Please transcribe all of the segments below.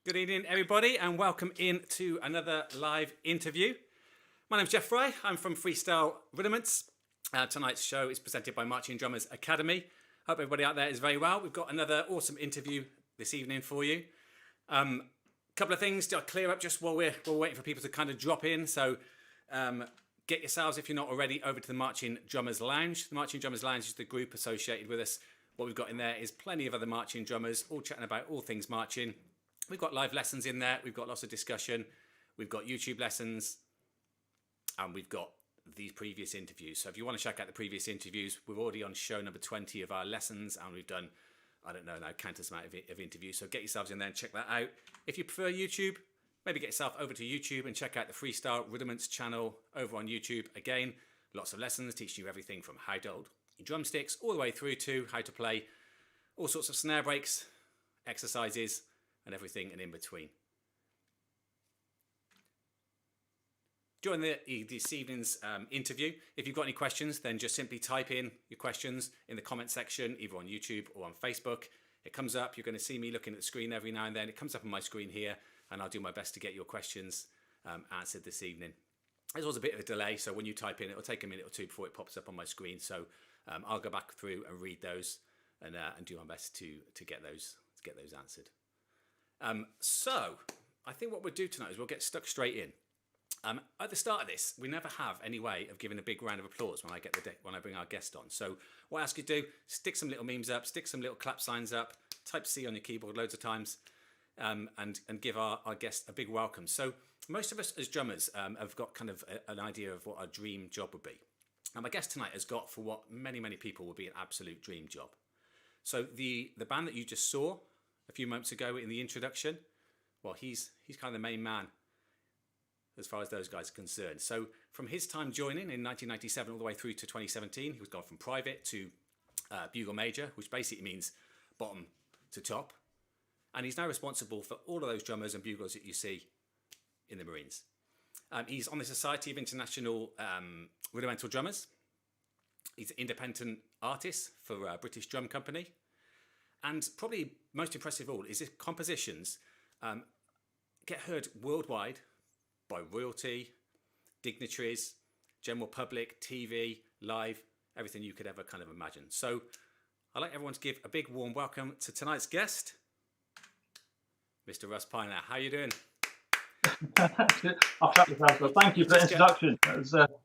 Good evening, everybody, and welcome in to another live interview. My name's Geoff Fry. I'm from Freestyle Rudiments. Tonight's show is presented by Marching Drummers Academy. Hope everybody out there is very well. We've got another awesome interview this evening for you. Couple of things to clear up just while we're waiting for people to kind of drop in. So get yourselves, if you're not already, over to the Marching Drummers Lounge. The Marching Drummers Lounge is the group associated with us. What we've got in there is plenty of other marching drummers, all chatting about all things marching. We've got live lessons in there. We've got lots of discussion. We've got YouTube lessons. And we've got these previous interviews. So if you want to check out the previous interviews, we're already on show number 20 of our lessons. And we've done, I don't know now, countless amount of interviews. So get yourselves in there and check that out. If you prefer YouTube, maybe get yourself over to YouTube and check out the Freestyle Rudiments channel over on YouTube. Again, lots of lessons teaching you everything from how to hold your drumsticks all the way through to how to play all sorts of snare breaks, exercises, and everything and in between. During this evening's interview, if you've got any questions, then just simply type in your questions in the comment section, either on YouTube or on Facebook. It comes up. You're going to see me looking at the screen every now and then. It comes up on my screen here, and I'll do my best to get your questions answered this evening. There's always a bit of a delay, so when you type in, it'll take a minute or two before it pops up on my screen. So I'll go back through and read those and do my best to get those answered. So I think what we'll do tonight is we'll get stuck straight in. At the start of this, we never have any way of giving a big round of applause when I bring our guest on. So what I ask you to do, stick some little memes up, stick some little clap signs up, type C on your keyboard loads of times, and give our guest a big welcome. So most of us as drummers have got kind of an idea of what our dream job would be. And my guest tonight has got for what many people would be an absolute dream job. So the band that you just saw a few moments ago in the introduction, well, he's kind of the main man as far as those guys are concerned. So from his time joining in 1997 all the way through to 2017, he was gone from private to Bugle Major, which basically means bottom to top. And he's now responsible for all of those drummers and buglers that you see in the Marines. He's on the Society of International Rudimental Drummers. He's an independent artist for a British drum company. And probably most impressive of all is his compositions get heard worldwide by royalty, dignitaries, general public, TV, live, everything you could ever kind of imagine. So I'd like everyone to give a big warm welcome to tonight's guest, Mr. Russ Piner. How are you doing? I'll clap myself, but thank you for the introduction.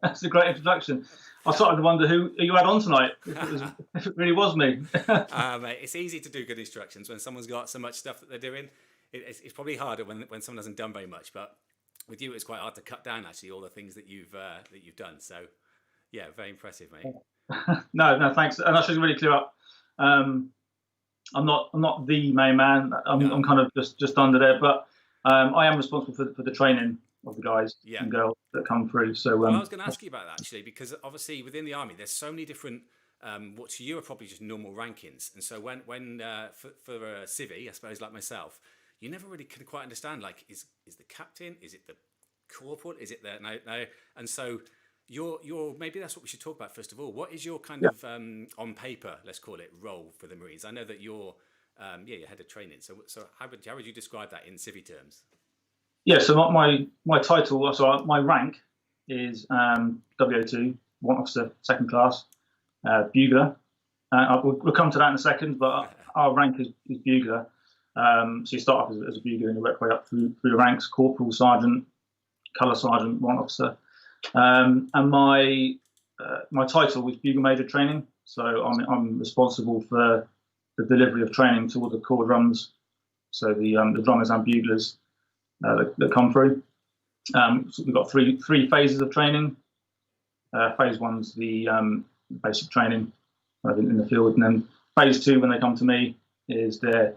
That's a great introduction. I started to wonder who you had on tonight, if it really was me. Mate, it's easy to do good instructions when someone's got so much stuff that they're doing. It's probably harder when someone hasn't done very much, but with you it's quite hard to cut down actually all the things that you've done. So yeah, very impressive, mate. No, thanks. And I should really clear up. I'm not the main man. I'm kind of just under there, but I am responsible for the training of the guys and girls that come through. So well, I was going to ask you about that actually, because obviously within the army there's so many different what to you are probably just normal rankings, and so when for a civvy, I suppose, like myself, you never really can quite understand, like, is the captain, is it the corporal, is it the no, and so you're maybe that's what we should talk about first of all. What is your kind of on paper, let's call it, role for the Marines? I know that you're you're head of training. So how would you describe that in civvy terms? Yeah, so my title, so my rank is WO2, Warrant Officer, second class, Bugler. We'll come to that in a second, but our rank is Bugler. So you start off as a Bugler and you work way up through the ranks: corporal, sergeant, colour sergeant, Warrant Officer. And my title was Bugle Major Training. So I'm responsible for the delivery of training to all the core drums, so the drummers and buglers that come through. So we've got three phases of training. Phase one's the basic training in the field, and then phase two, when they come to me, is their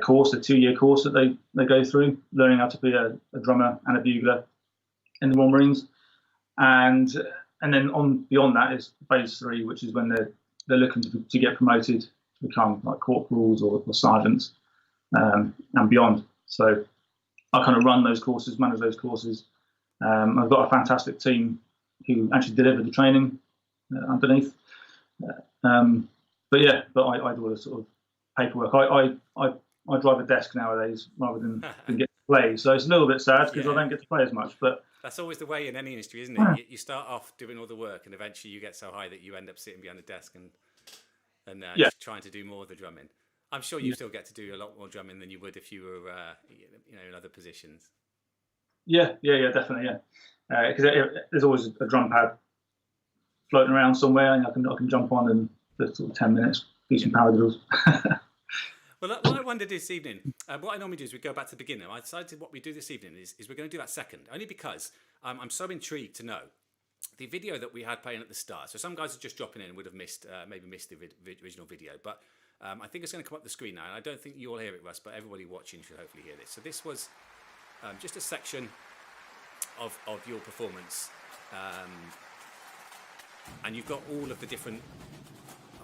course, the 2-year course that they go through, learning how to be a drummer and a bugler in the Royal Marines. And then beyond that is phase three, which is when they're looking to get promoted to become like corporals or sergeants and beyond. So I kind of run those courses, manage those courses. I've got a fantastic team who actually deliver the training underneath. But I do all the sort of paperwork. I I drive a desk nowadays rather than get to play. So it's a little bit sad because I don't get to play as much. But that's always the way in any industry, isn't it? You start off doing all the work, and eventually you get so high that you end up sitting behind a desk and just trying to do more of the drumming. I'm sure you still get to do a lot more drumming than you would if you were, in other positions. Yeah, definitely, yeah. Because there's always a drum pad floating around somewhere, and I can jump on and for sort of 10 minutes do some power drills. Well, what I wondered this evening, what I normally do is we go back to the beginning. I decided what we do this evening is we're going to do that second, only because I'm so intrigued to know the video that we had playing at the start. So some guys are just dropping in and would have missed the original video, but I think it's going to come up the screen now, and I don't think you'll hear it, Russ, but everybody watching should hopefully hear this. So this was just a section of your performance, and you've got all of the different,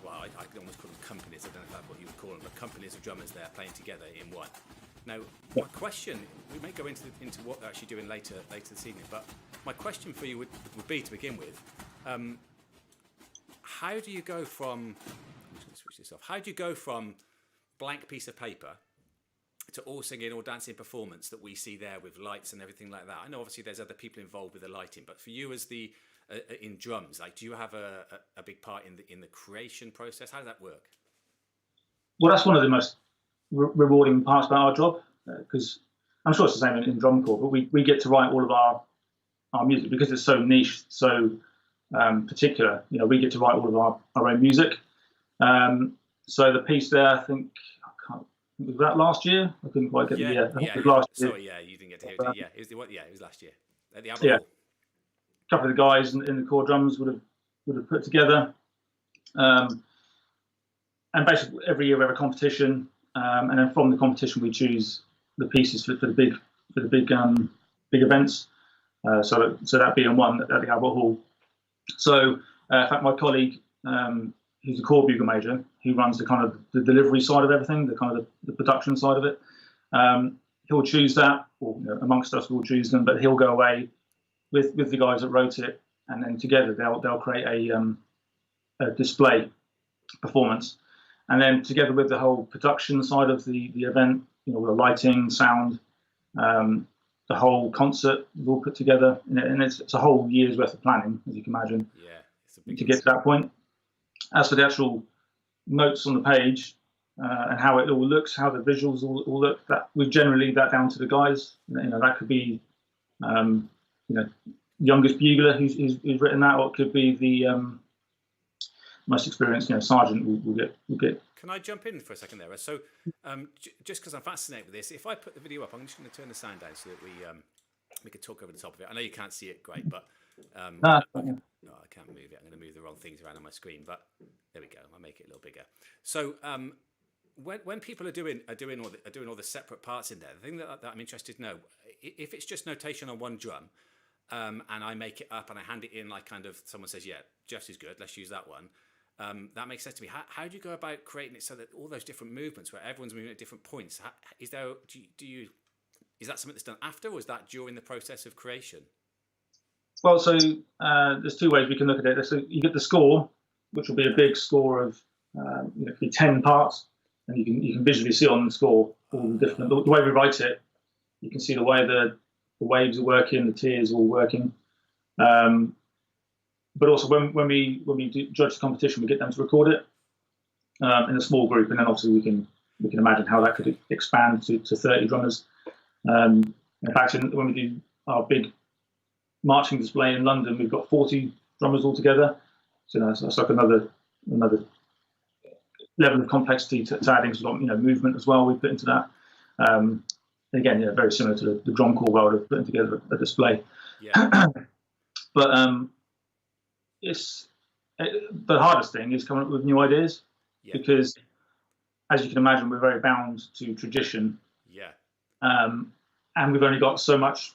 well, I can almost call them companies, I don't know if that's what you would call them, but companies of drummers there playing together in one. Now, my question, we may go into what they're actually doing later this evening, but my question for you would be, to begin with, how do you go from, I'm just going to switch this off, how do you go from blank piece of paper to all singing or dancing performance that we see there with lights and everything like that? I know obviously there's other people involved with the lighting, but for you as the in drums, like, do you have a big part in the creation process? How does that work? Well, that's one of the most rewarding parts about our job, because I'm sure it's the same in drum corps, but we get to write all of our music because it's so niche, so particular. We get to write all of our own music. So the piece there, I think, was that last year? I couldn't quite get the year. I think it was last year. Sorry, you didn't get to hear it. Yeah, it was last year at the album. Yeah, a couple of the guys in the core drums would have put together, and basically every year we have a competition, and then from the competition we choose the pieces for the big events. So that being one at the Albert Hall. So in fact, my colleague, who's a core bugle major, who runs the kind of the delivery side of everything, the kind of the production side of it, he'll choose that, or amongst us we'll choose them, but he'll go away with the guys that wrote it, and then together they'll create a display performance, and then together with the whole production side of the event, the lighting, sound, the whole concert is all put together, and it's a whole year's worth of planning, as you can imagine, to get to that point. As for the actual notes on the page and how it all looks, how the visuals all look, that we generally leave that down to the guys. That could be youngest bugler who's written that, or it could be the most experienced sergeant will get. Can I jump in for a second there? So just because I'm fascinated with this, if I put the video up, I'm just going to turn the sound down so that we could talk over the top of it. I know you can't see it great, but I can't move it. I'm going to move the wrong things around on my screen, but there we go. I'll make it a little bigger. So when people are doing all the separate parts in there, the thing that I'm interested to know, if it's just notation on one drum, and I make it up and I hand it in, like kind of someone says, yeah, Geoff's is good, let's use that one. That makes sense to me. How do you go about creating it so that all those different movements where everyone's moving at different points, is that something that's done after, or is that during the process of creation? Well, so there's two ways we can look at it. So you get the score, which will be a big score of it could be 10 parts, and you can visually see on the score all the different, the way we write it. You can see the way the waves are working, the tiers are all working. But also when we judge the competition, we get them to record it in a small group, and then obviously we can imagine how that could expand to 30 drummers. In fact, when we do our big marching display in London, we've got 40 drummers altogether. So that's like another level of complexity to adding some movement as well. We put into that. Again, very similar to the drum corps world of putting together a display. Yeah. But the hardest thing is coming up with new ideas, because, as you can imagine, we're very bound to tradition. Yeah. And we've only got so much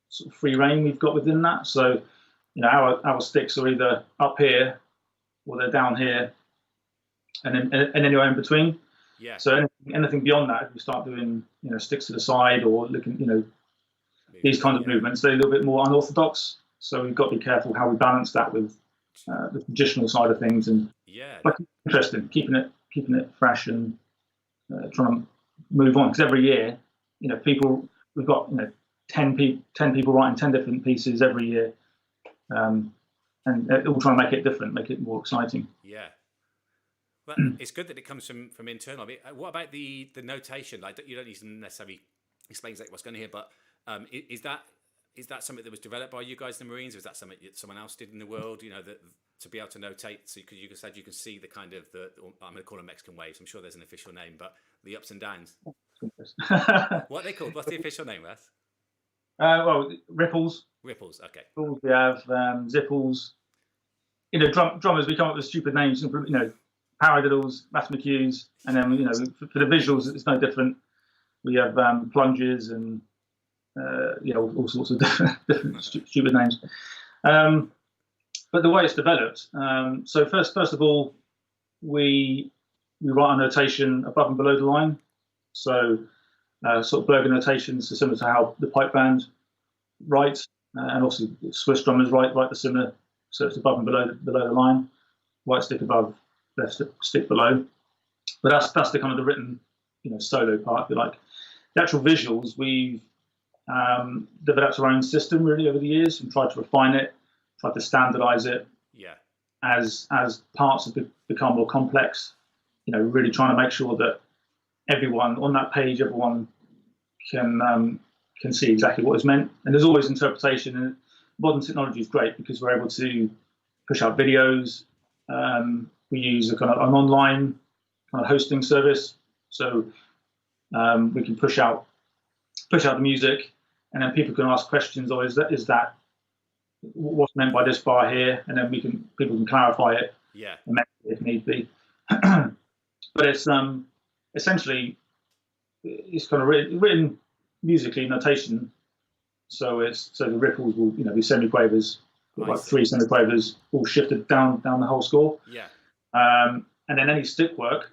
sort of free reign we've got within that. So, our sticks are either up here or they're down here, and anywhere in between. Yeah. So anything beyond that, if we start doing sticks to the side or looking, these kind of movements, they're a little bit more unorthodox. So we've got to be careful how we balance that with the traditional side of things, and interesting, keeping it fresh and trying to move on, because every year, we've got 10 people writing 10 different pieces every year, and all trying to make it different, make it more exciting. Yeah. But it's good that it comes from internal. I mean, what about the notation? Like, you don't need to necessarily explain exactly what's going on here, but is that something that was developed by you guys, the Marines, or is that something that someone else did in the world? That to be able to notate, so because you said you can see the kind of I'm going to call them Mexican waves. I'm sure there's an official name, but the ups and downs. What are they called? What's the official name, Russ? Well, ripples. Ripples. Okay. We have zipples. Drummers, we come up with stupid names. Paradiddles, mathematics, and then for the visuals, it's no different. We have plunges and all sorts of different stupid names. But the way it's developed, so first of all, we write a notation above and below the line. So sort of Berger notations are similar to how the pipe band writes, and also Swiss drummers write the similar. So it's above and below the line, white stick above, left stick below. But that's the kind of the written solo part, if you like. The actual visuals, we've developed our own system really over the years and tried to refine it, tried to standardize it. Yeah. As parts have become more complex, really trying to make sure that everyone on that page, everyone can see exactly what is meant. And there's always interpretation. And modern technology is great because we're able to push out videos. We use an online kind of hosting service, so we can push out the music, and then people can ask questions. Or is that what's meant by this bar here? And then people can clarify it. Yeah. If need be. But it's essentially it's kind of written musically notation. So the ripples will be semiquavers, like 3 semiquavers, all shifted down the whole score. Yeah. And then any stick work.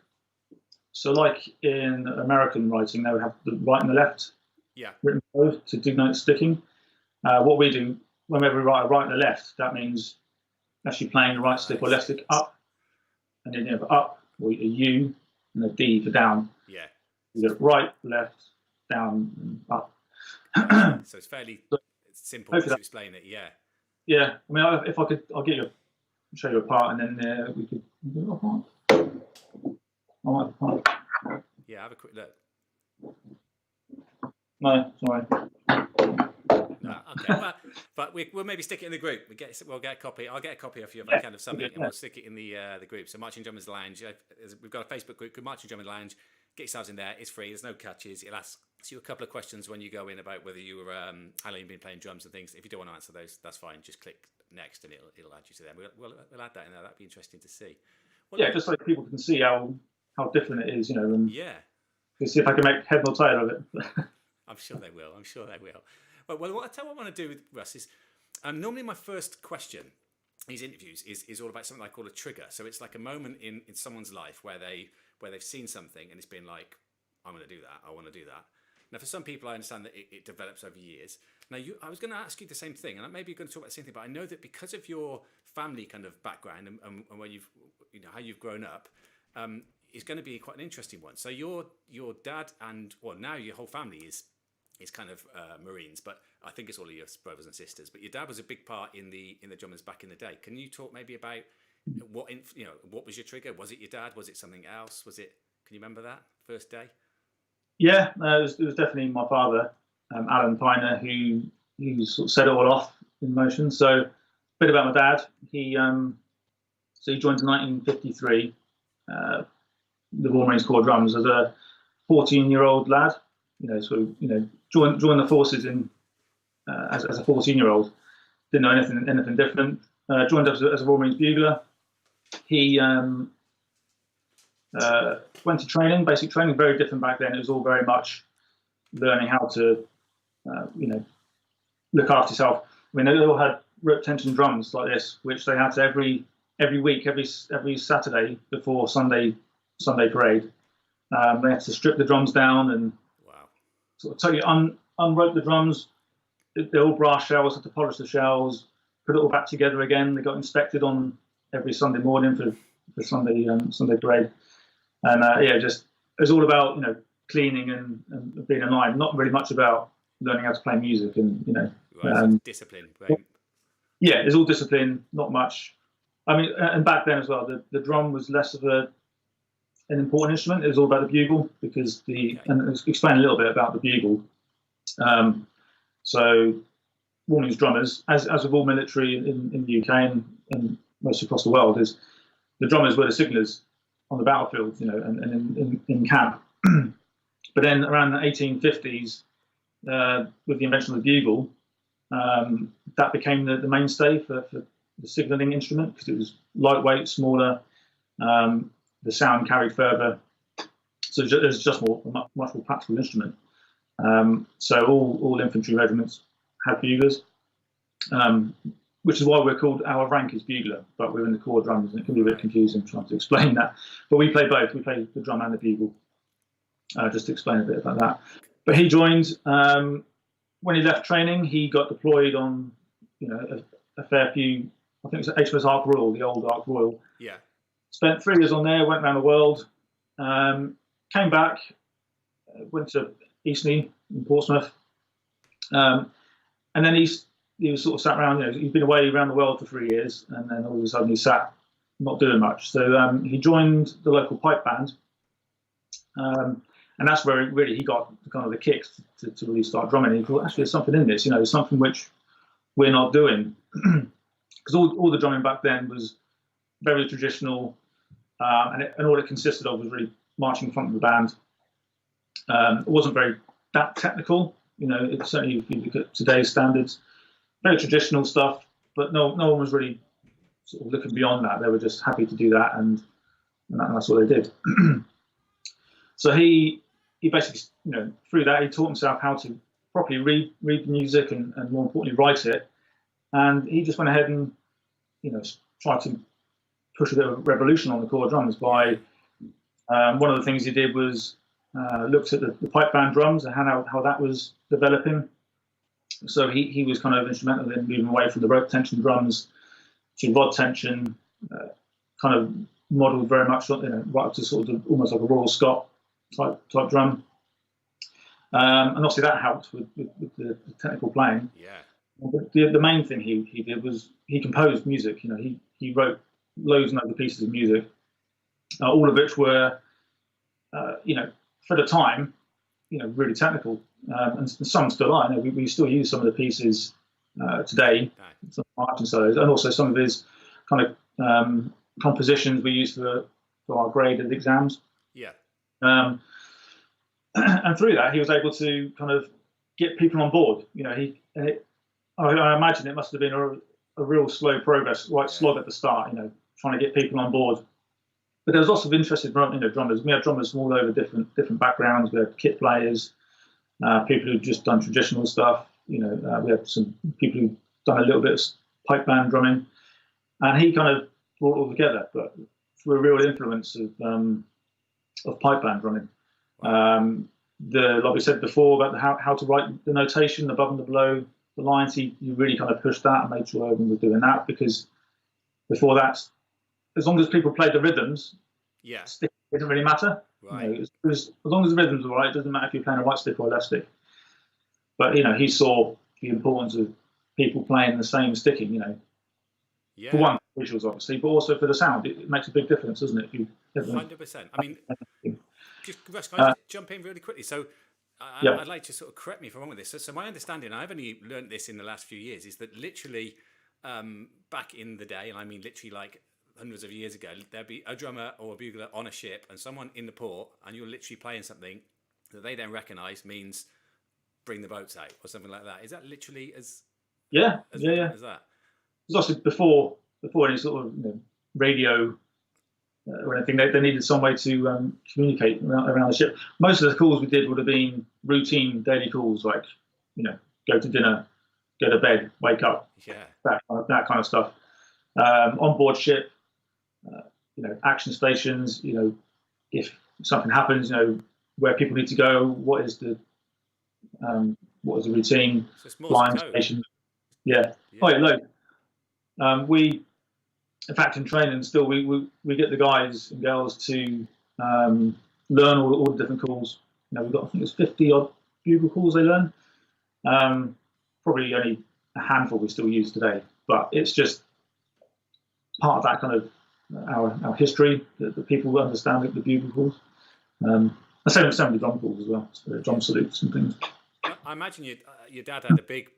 So like in American writing, they would have the right and the left. Yeah. Written code to denote sticking. What we do whenever we write a right and a left, that means actually playing the right stick or left stick up, and then you have up or a U and a D for down. Yeah. You go right, left, down, and up. So it's fairly simple to explain it. Yeah. Yeah. I mean, if I could, I'll show you a part, and then we could. I like the part. Yeah. Have a quick look. No, sorry. No, okay, but we'll maybe stick it in the group. We'll get a copy. I'll get a copy of you if I can of something, and we'll stick it in the group. So Marching Drummers Lounge. We've got a Facebook group called Marching Drummers Lounge. Get yourselves in there. It's free. There's no catches. It'll ask you a couple of questions when you go in about whether you were how long you've been playing drums and things. If you don't want to answer those, that's fine. Just click next, and it'll add you to them. We'll add that in there. That'd be interesting to see. Well, just so people can see how different it is, and to see if I can make head or tail of it. I'm sure they will. Well, what I want to do with Russ is normally my first question in these interviews is all about something I call a trigger. So it's like a moment in someone's life where they've seen something and it's been like, I'm going to do that. I want to do that. Now, for some people, I understand that it develops over years. Now, I was going to ask you the same thing, and maybe you're going to talk about the same thing, but I know that because of your family kind of background and where how you've grown up, is going to be quite an interesting one. So your dad and now your whole family is kind of Marines, but I think it's all of your brothers and sisters. But your dad was a big part in the drummers back in the day. Can you talk maybe about what was your trigger? Was it your dad? Was it something else? Can you remember that first day? Yeah, it was definitely my father, Alan Piner, who sort of set it all off in motion. So a bit about my dad. He joined in 1953. The Royal Marines Corps Drums as a 14-year-old lad. Joined the forces in as a 14-year-old. Didn't know anything different. Joined up as a Royal Marines bugler. He went to training, basic training, very different back then. It was all very much learning how to, look after yourself. I mean, they all had rope tension drums like this, which they had to every week, every Saturday before Sunday parade. They had to strip the drums down and sort of totally unrope the drums. They're all brass shells, had to polish the shells, put it all back together again. They got inspected on every Sunday morning for Sunday parade. And it was all about cleaning and being in line. Not really much about learning how to play music, and right, discipline. Right. Yeah, it's all discipline, not much. I mean, and back then as well, the drum was less of an important instrument. It was all about the bugle, because and I'll explain a little bit about the bugle. So Warning's drummers, as with all military in the UK and most across the world, is the drummers were the signallers on the battlefield, and in camp. But then around the 1850s, with the invention of the bugle, that became the mainstay for the signalling instrument, because it was lightweight, smaller, the sound carried further, so it's just much more practical instrument. So all infantry regiments had buglers, which is why we're called, our rank is bugler, but we're in the corps drums, and it can be a bit confusing trying to explain that. But we play both. We play the drum and the bugle. Just to explain a bit about that. But he joined, when he left training, he got deployed on, a fair few. I think it was HMS Ark Royal, the old Ark Royal. Yeah. Spent 3 years on there, went around the world, came back, went to Eastney in Portsmouth, and then he was sort of sat around. He'd been away around the world for 3 years, and then all of a sudden he sat not doing much. So he joined the local pipe band, and that's where really he got kind of the kick to really start drumming. He thought, actually, there's something in this, something which we're not doing, because all the drumming back then was very traditional, and all it consisted of was really marching in front of the band. It wasn't that technical, it's certainly, if you look at today's standards, very traditional stuff, but no one was really sort of looking beyond that. They were just happy to do that, and that's what they did. So he basically, through that, he taught himself how to properly read the music and more importantly, write it. And he just went ahead and, tried to push a bit of a revolution on the corps drums by, one of the things he did was looked at the pipe band drums and how that was developing. So he was kind of instrumental in moving away from the rope tension drums to rod tension, kind of modelled very much, right up to sort of almost like a Royal Scot type drum. And obviously that helped with the technical playing. Yeah. But the main thing he did was he composed music. He wrote loads and loads of pieces of music, all of which were, for the time, really technical. And some still are. We still use some of the pieces today, some marching solos, and also some of his kind of compositions we use for our graded exams. Yeah. And through that, he was able to kind of get people on board. I imagine it must have been a real slow progress, right slog at the start. Trying to get people on board. But there was lots of interested, drummers. We had drummers from all over different backgrounds. We had kit players, people who'd just done traditional stuff. We had some people who'd done a little bit of pipe band drumming, and he kind of brought it all together. But through a real influence of pipe band drumming. Like we said before about how to write the notation, the above and the below, the lines, he really kind of pushed that and made sure everyone was doing that, because before that, as long as people played the rhythms, stick didn't really matter. Right. As long as the rhythms were right, it doesn't matter if you're playing a right stick or a left stick. But he saw the importance of people playing the same sticking. For one, visuals obviously, but also for the sound. It makes a big difference, doesn't it? 100%. I mean, Russ, can I just jump in really quickly? So I'd like to sort of correct me if I'm wrong with this. So my understanding, I've only learned this in the last few years, is that literally back in the day, and I mean literally like hundreds of years ago, there'd be a drummer or a bugler on a ship and someone in the port, and you're literally playing something that they then recognise means bring the boats out or something like that. Is that literally as that? Because obviously before any sort of radio or anything, they needed some way to communicate around the ship. Most of the calls we did would have been routine daily calls, like go to dinner, go to bed, wake up, that kind of stuff. On board ship, action stations, if something happens, where people need to go, what is the routine, line station. Load. We, in fact, in training still, we get the guys and girls to learn all the different calls we've got, I think it was 50 odd bugle calls they learn. Probably only a handful we still use today, but it's just part of that kind of our history that people understand the bugle calls. The same with the drum calls as well, drum salutes and things. I imagine your dad had a big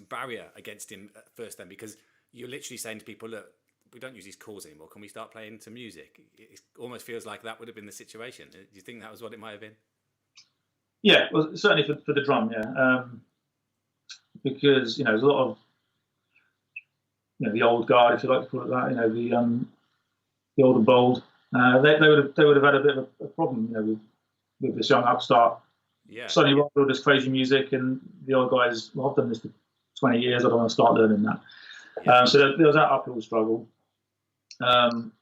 barrier against him at first then, because you're literally saying to people, look, we don't use these calls anymore. Can we start playing some music? It almost feels like that would have been the situation. Do you think that was what it might have been? Yeah, well, certainly for the drum, yeah. Because, there's a lot of, the old guard, if you like to call it that, the old and bold, they would have had a bit of a problem, with this young upstart. Yeah. Suddenly rock all this crazy music, and the old guys, well, I've done this for 20 years, I don't want to start learning that. Yeah. So there was that uphill struggle. And,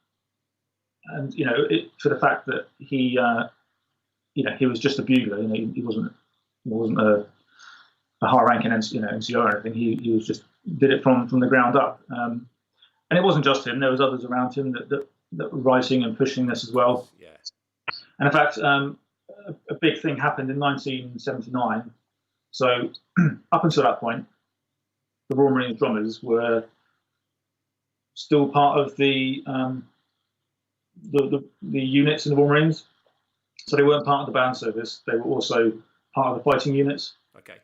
for the fact that he was just a bugler, he wasn't a high-ranking NCO or anything. He was just did it from the ground up. And it wasn't just him. There was others around him that were writing and pushing this as well. Yeah. And in fact, a big thing happened in 1979. So up until that point, the Royal Marines drummers were still part of the units in the Royal Marines. So they weren't part of the band service. They were also part of the fighting units. Okay.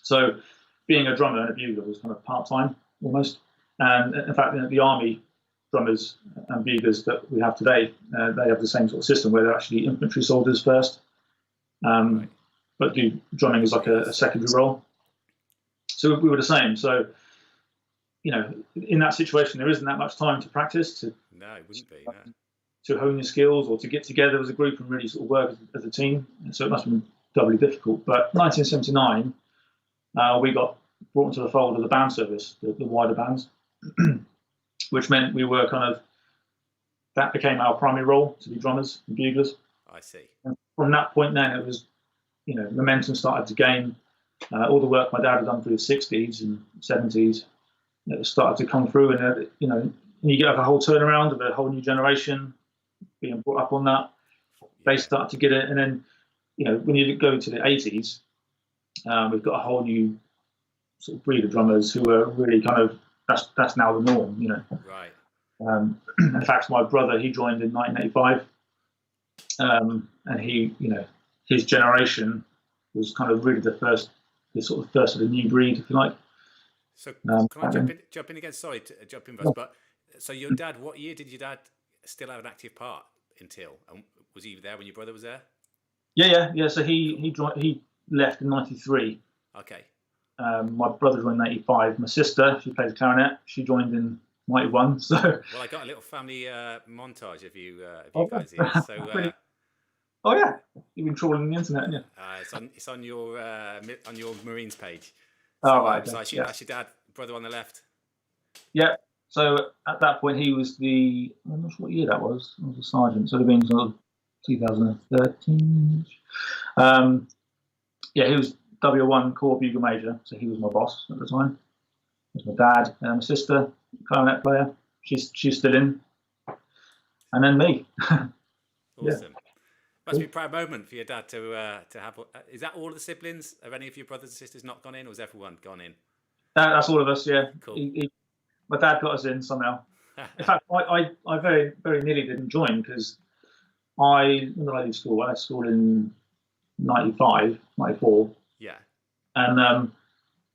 So being a drummer and a bugler was kind of part-time almost. And in fact, the Army drummers and buglers that we have today, they have the same sort of system where they're actually infantry soldiers first, Right. but do drumming as like a secondary role. So we were the same. So, in that situation, there isn't that much time to practice, No, it wouldn't be, no. to hone your skills or to get together as a group and really sort of work as a team. And so it must have been doubly difficult. But 1979, we got brought into the fold of the band service, the wider bands, which meant we were that became our primary role, to be drummers and buglers. I see. And from that point then, it was, momentum started to gain. All the work my dad had done through the 60s and 70s, it started to come through, and you get a whole turnaround of a whole new generation being brought up on that. They start to get it, and then when you go to the 80s, we've got a whole new sort of breed of drummers who are really that's now the norm, Right. In fact, my brother, he joined in 1985, and he, his generation was really the first of the new breed, if you like. So can I jump in again? Sorry to jump in, Russ, but so your dad, what year did your dad still have an active part until? And was he there when your brother was there? Yeah. So he left in 93. Okay. My brother joined in 85. My sister, she plays clarinet. She joined in 91. So well, I got a little family montage of you guys here. So oh yeah, you've been trawling the internet, haven't you? It's on your Marines page. So, right. So I assume that's your dad, brother on the left. Yeah. So at that point, he was I'm not sure what year that was. I was a sergeant, so it would have been 2013. He was W1 Corps Bugle Major, so he was my boss at the time. There's my dad and my sister, clarinet player. She's still in, and then me. Awesome. Yeah. Must be a proud moment for your dad to have. Is that all of the siblings? Have any of your brothers and sisters not gone in, or has everyone gone in? That's all of us. Yeah. Cool. My dad got us in somehow. In fact, I very, very nearly didn't join because when did I leave school? I left school in 95, 94. Yeah. And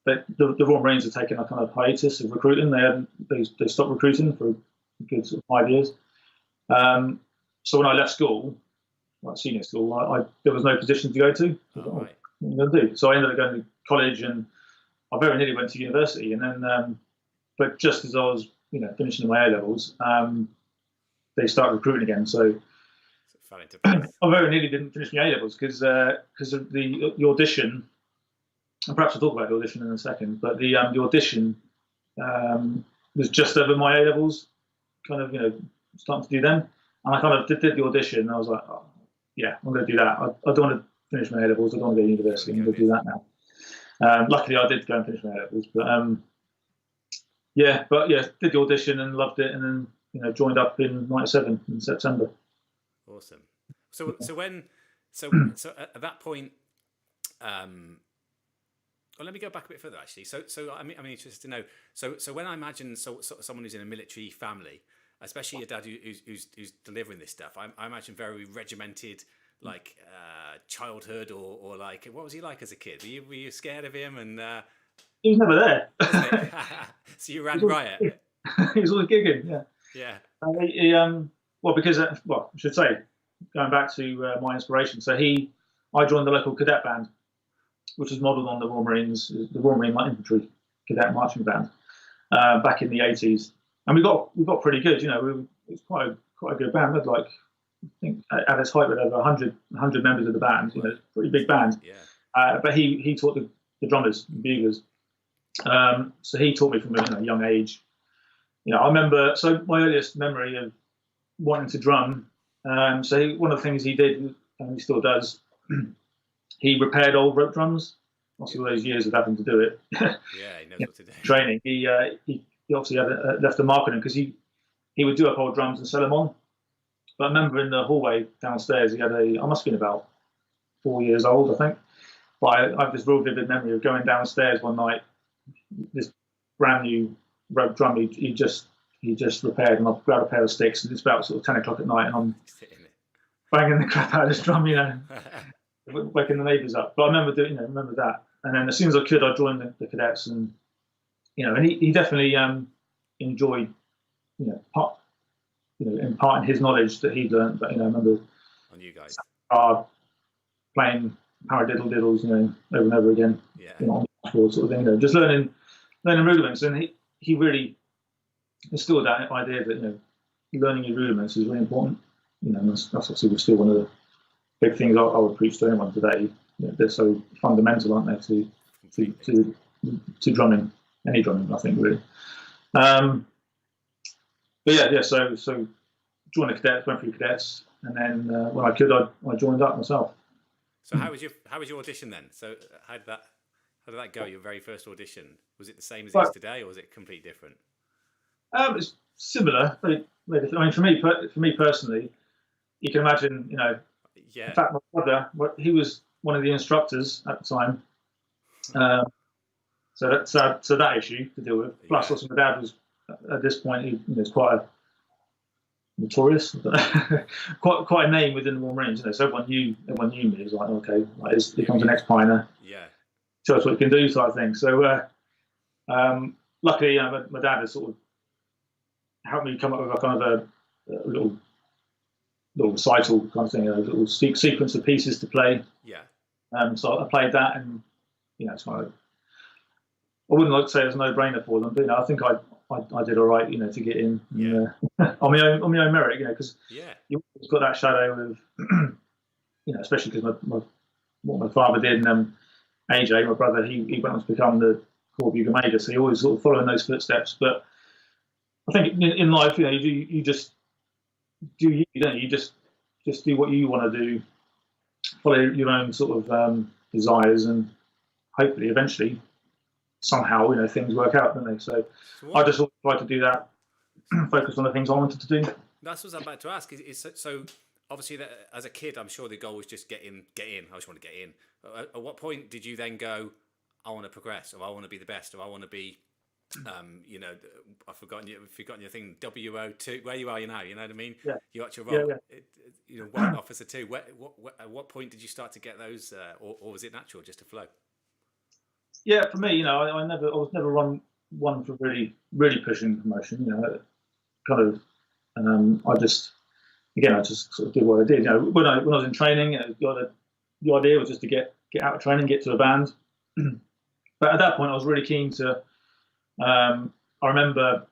but the Royal Marines had taken a kind of hiatus of recruiting. They stopped recruiting for a good 5 years. So when I left school, like senior school, there was no position to go to. Right. What am I going to do? So I ended up going to college, and I very nearly went to university. And then, but just as I was, finishing my A levels, they started recruiting again. So fell into place. I very nearly didn't finish my A levels because of the audition. And perhaps I'll talk about the audition in a second. But the audition was just over my A levels, starting to do them. And I kind of did the audition. And I was like, oh, yeah, I'm going to do that. I don't want to finish my A levels. I don't want to go to university. I'm going to do that now. Luckily, I did go and finish my A levels. But did the audition and loved it, and then joined up in '97 in September. Awesome. So when So at that point, well, let me go back a bit further actually. So I'm interested to know. So when I imagine someone who's in a military family, especially your dad who's delivering this stuff, I imagine very regimented, like childhood or like, what was he like as a kid? Were you scared of him? And he was never there. So you ran riot. He was always gigging. Yeah. Yeah. Well, because I should say, going back to my inspiration. So I joined the local cadet band, which was modelled on the Royal Marines, the Royal Marine Infantry Cadet Marching Band, back in the 80s, and we got pretty good. You know, it's quite a good band. We had like, I think at its height, we had over 100 members of the band. You know, it's a pretty big band. Yeah. But he taught the drummers, the buglers. So he taught me from a young age. You know, I remember. So my earliest memory of wanting to drum. So one of the things he did, and he still does. He repaired old rope drums. After all those years of having to do it, yeah, he knows what to do. Training. He obviously had left a mark on him because he would do up old drums and sell them on. But I remember in the hallway downstairs, he had I must have been about 4 years old, I think. But I have this real vivid memory of going downstairs one night, this brand new rope drum he just repaired, and I grabbed a pair of sticks, and it's about sort of 10 o'clock at night, and I'm banging the crap out of this drum, waking the neighbours up. But I remember that. And then as soon as I could, I joined the cadets, and and he definitely enjoyed, imparting his knowledge that he'd learned. But I remember on you guys playing paradiddle-diddles, over and over again, on the dashboard sort of thing, just learning rudiments. And he really instilled that idea that learning your rudiments is really important. That's obviously still one of the big things I would preach to anyone today. They're so fundamental, aren't they, to drumming, any drumming, I think, really. But so joined the cadets, went through cadets, and then when I could, I joined up myself. So how was your audition then? So how did that go? Your very first audition, was it the same as it is today, or was it completely different? It's similar, very, very different. I mean, for me personally, you can imagine, Yeah. In fact, my brother, he was one of the instructors at the time. So that issue to deal with. Plus, also my dad was at this point, he was quite a notorious, quite a name within the Royal Marines. So everyone knew me. It was like, okay, here comes the next Piner. Yeah. Show us what you can do, type thing. So luckily, my dad has sort of helped me come up with a kind of a little recital kind of thing, a little sequence of pieces to play. Yeah. So I played that, and it's like, I wouldn't like to say it was a no-brainer for them, but I think I did all right, to get in. Yeah. On my own merit, because you always got that shadow of, especially because what my father did, and AJ, my brother, he went on to become the Corps Bugle Major, so you always sort of follow in those footsteps. But I think in life, you just do you just do what you want to do, follow your own sort of desires, and hopefully eventually somehow things work out, don't they? So I just always tried to do that, focus on the things I wanted to do. That's what I'm about to ask. So obviously as a kid, I'm sure the goal was just get in. I just want to get in. At what point did you then go, I want to progress, or I want to be the best, or I want to be I've forgotten your thing, WO2, where you are now, you know what I mean? Yeah. You got your role, Warrant Officer 2. At what point did you start to get those, or was it natural, just to flow? Yeah, for me, I was never one for really, really pushing promotion. Kind of, I just sort of did what I did. When I was in training, the idea was just to get out of training, get to a band. But at that point, I was really keen to. I remember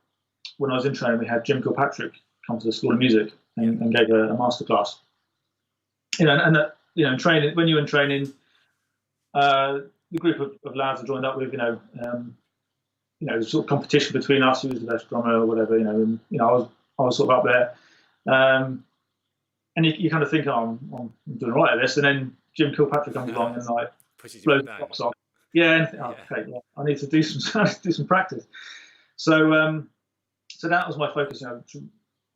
when I was in training, we had Jim Kilpatrick come to the School of Music and gave a masterclass. In training, when you're in training, the group of lads I joined up with, sort of competition between us, who was the best drummer or whatever, I was sort of up there, and you kind of think, oh, I'm doing all right at this, and then Jim Kilpatrick comes along and like blows the tops off. Yeah, okay, I need to do some practice. So that was my focus, to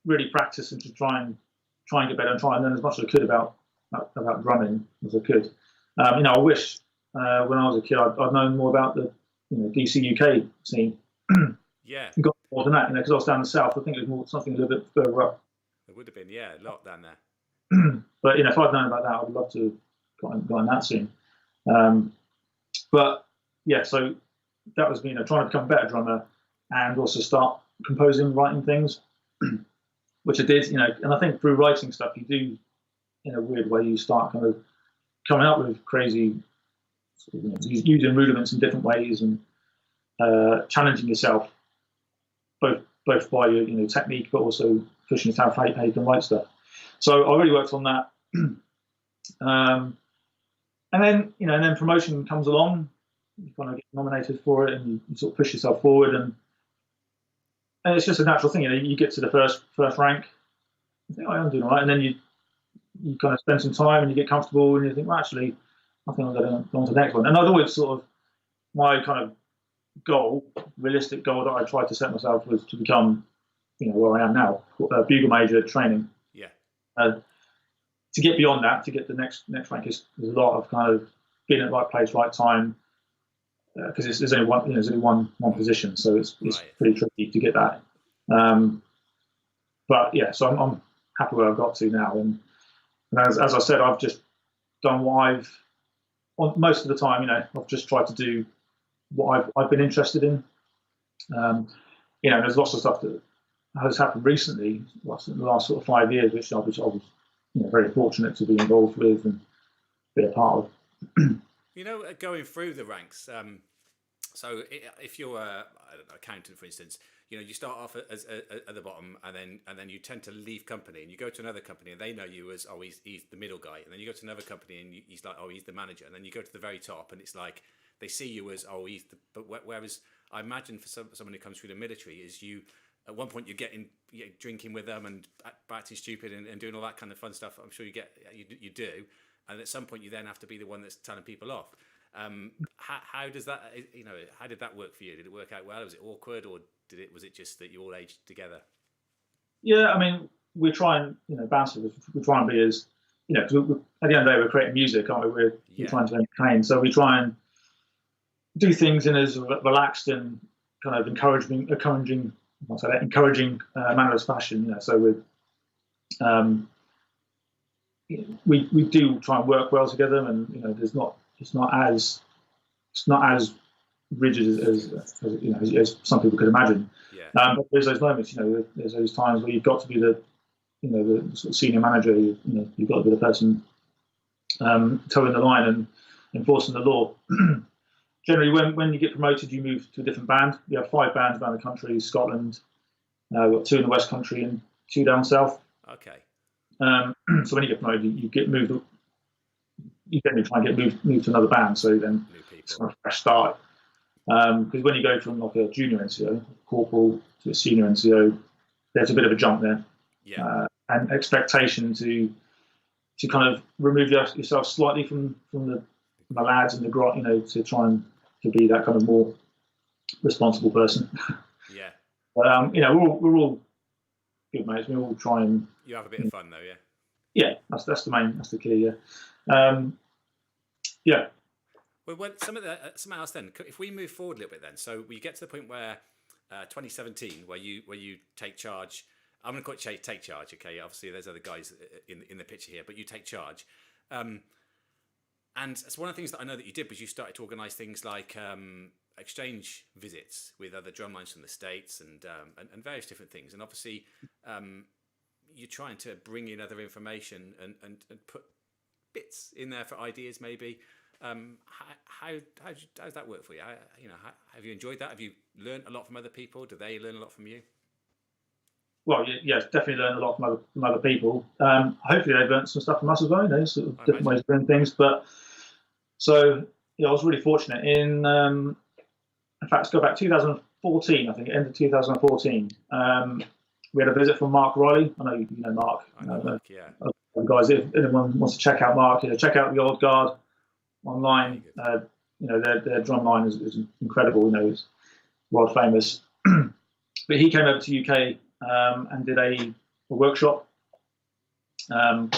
really practice and to try and get better and try and learn as much as I could about about drumming as I could. I wish when I was a kid I'd known more about the DC UK scene. Yeah, Got more than that, because I was down the south. I think it was more something a little bit further up. it would have been, yeah, a lot down there. But if I'd known about that, I'd love to have got in that scene. But yeah, so that was trying to become a better drummer and also start composing, writing things, which I did. And I think through writing stuff, you do, in a weird way, you start kind of coming up with crazy, using rudiments in different ways and challenging yourself, both by your technique, but also pushing yourself how you can write stuff. So I really worked on that. And then promotion comes along. You kind of get nominated for it, and you sort of push yourself forward, and it's just a natural thing. You get to the first rank, you think, I'm doing all right, and then you kind of spend some time and you get comfortable, and you think, well, actually, I think I'm going to go on to the next one. And I'd always sort of, my kind of realistic goal that I tried to set myself was to become, where I am now, Bugle Major training. Yeah. To get beyond that, to get the next rank is a lot of kind of being at the right place, right time, because there's only one, there's only one position, so it's right. Pretty tricky to get that. But yeah, so I'm happy where I've got to now, and as I said, I've just done what most of the time, I've just tried to do what I've been interested in. There's lots of stuff that has happened recently, in the last sort of 5 years, which I was very fortunate to be involved with and be a part of. Going through the ranks. So if you're an accountant, for instance, you start off at the bottom, and then you tend to leave company, and you go to another company, and they know you as he's the middle guy, and then you go to another company, and he's like he's the manager, and then you go to the very top, and it's like they see you as he's the. But whereas I imagine for someone who comes through the military, is you at one point you're drinking with them and acting stupid and doing all that kind of fun stuff. I'm sure you do, and at some point you then have to be the one that's telling people off. How does that how did that work for you? Did it work out well? Was it awkward, or was it just that you all aged together? Yeah, I mean, we try and bouncers, we try and be as because at the end of the day we're creating music, aren't we? We're trying to entertain, so we try and do things in as relaxed and kind of encouraging manner of fashion. So we do try and work well together, and it's not as rigid as some people could imagine. Yeah. But there's those moments, there's those times where you've got to be the sort of senior manager. You've got to be the person towing the line and enforcing the law. Generally, when you get promoted, you move to a different band. We have 5 bands around the country: Scotland, we've got 2 in the West Country and 2 down south. Okay. So when you get promoted, you get moved. You generally try and get moved to another band, so then it's kind of a fresh start. Because when you go from like a junior NCO, corporal, to a senior NCO, there's a bit of a jump there. Yeah. And expectation to kind of remove yourself slightly from the lads and the grot, to try and to be that kind of more responsible person. Yeah. But we're all good mates. We all try and you have a bit of fun though, yeah. Yeah, that's the key. Yeah. Yeah. Well, something else then. If we move forward a little bit, then, so we get to the point where 2017, where you take charge. I'm going to call it take charge. Okay, obviously there's other guys in the picture here, but you take charge. And it's one of the things that I know that you did was you started to organise things like exchange visits with other drumlines from the States and various different things. And obviously, you're trying to bring in other information and put bits in there for ideas, maybe. How does that work for you? Have you enjoyed that? Have you learned a lot from other people? Do they learn a lot from you? Well, yes, definitely learned a lot from other people. Hopefully they've learned some stuff from us as well, sort of different ways of doing things. But so, I was really fortunate in fact, let's go back 2014, I think, end of 2014. We had a visit from Mark Riley. I know you know Mark. I know Mark, yeah. Guys, if anyone wants to check out Mark, check out the Old Guard online. Their drum line is incredible. It's world famous. But he came over to UK and did a workshop. And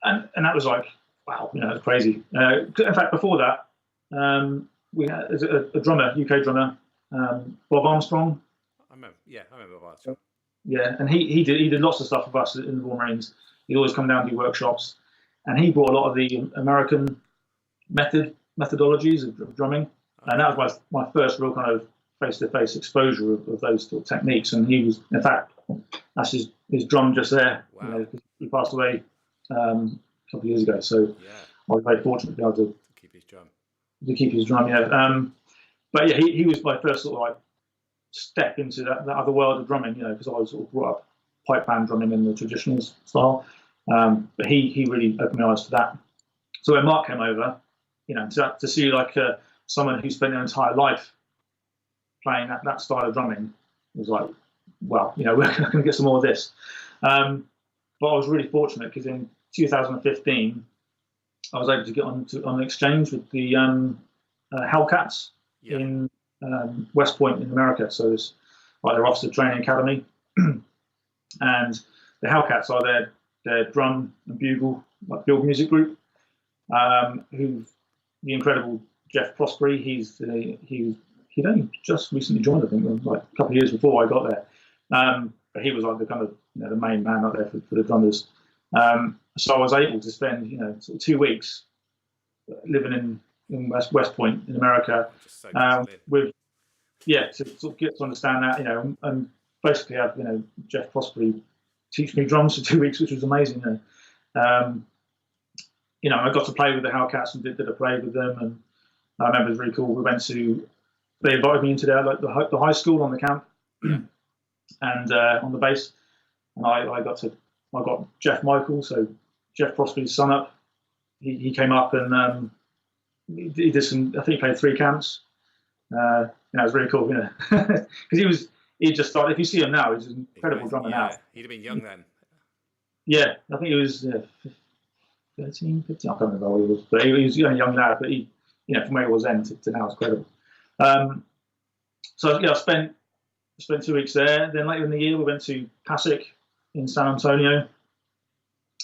and that was like, wow, you know, it was crazy. In fact, before that, we had a drummer, UK drummer, Bob Armstrong. I remember Bob Armstrong. Yeah, and he did lots of stuff with us in the Royal Marines. He'd always come down and do workshops, and he brought a lot of the American methodologies of drumming, and that was my first real kind of face-to-face exposure of those sort of techniques. And he was, in fact, that's his drum just there. Wow. You know, he passed away a couple of years ago, so I was very fortunate to be able to keep his drum. Yeah. But yeah, he was my first sort of like step into that other world of drumming, you know, because I was sort of brought up pipe band drumming in the traditional style. But he really opened my eyes to that. So when Mark came over, you know, to see like someone who spent their entire life playing that style of drumming was like, wow, you know, we're going to get some more of this. But I was really fortunate because in 2015, I was able to get on an exchange with the Hellcats in West Point in America. So it's like their officer training academy, and the Hellcats are their drum and bugle field music group. Who the incredible Geoff Fry, he'd only just recently joined, I think, like a couple of years before I got there. But he was like the kind of, you know, the main man out there for the drummers. So I was able to spend, you know, sort of 2 weeks living in West Point in America, to sort of get to understand that, you know, and basically have, you know, Geoff Fry teach me drums for 2 weeks, which was amazing. You know, I got to play with the Hellcats and did a play with them, and I remember it was really cool. They invited me into the high school on the camp, and on the bass, and I got Jeff Michael, so Geoff Fry's son up. He came up and he did some. I think he played 3 camps. You know, it was really cool, you know, because he just started. If you see him now, he's an incredible drummer now. He'd have been young then. Yeah, I think he was 13, 15. I can't remember how he was, but he was a young lad. But he, you know, from where he was then to now, it's incredible. So yeah, I spent 2 weeks there. Then later in the year, we went to Pasek in San Antonio.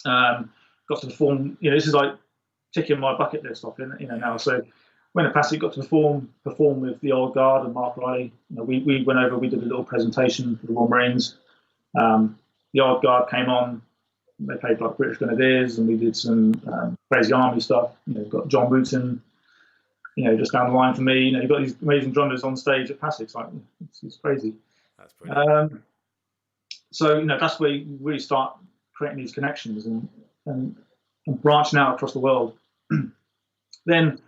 Got to perform. You know, this is like ticking my bucket list off. You know, now. So went to Pasek, got to perform with the Old Guard and Mark Riley. You know, we went over. We did a little presentation for the Royal Marines. The Old Guard came on. They played like British Grenadiers, and we did some crazy army stuff. You know, got John Wooten, you know, just down the line from me. You know, you've got these amazing drummers on stage at Pasek. It's like, it's crazy. That's brilliant. So, you know, that's where you really start creating these connections and branching out across the world. Then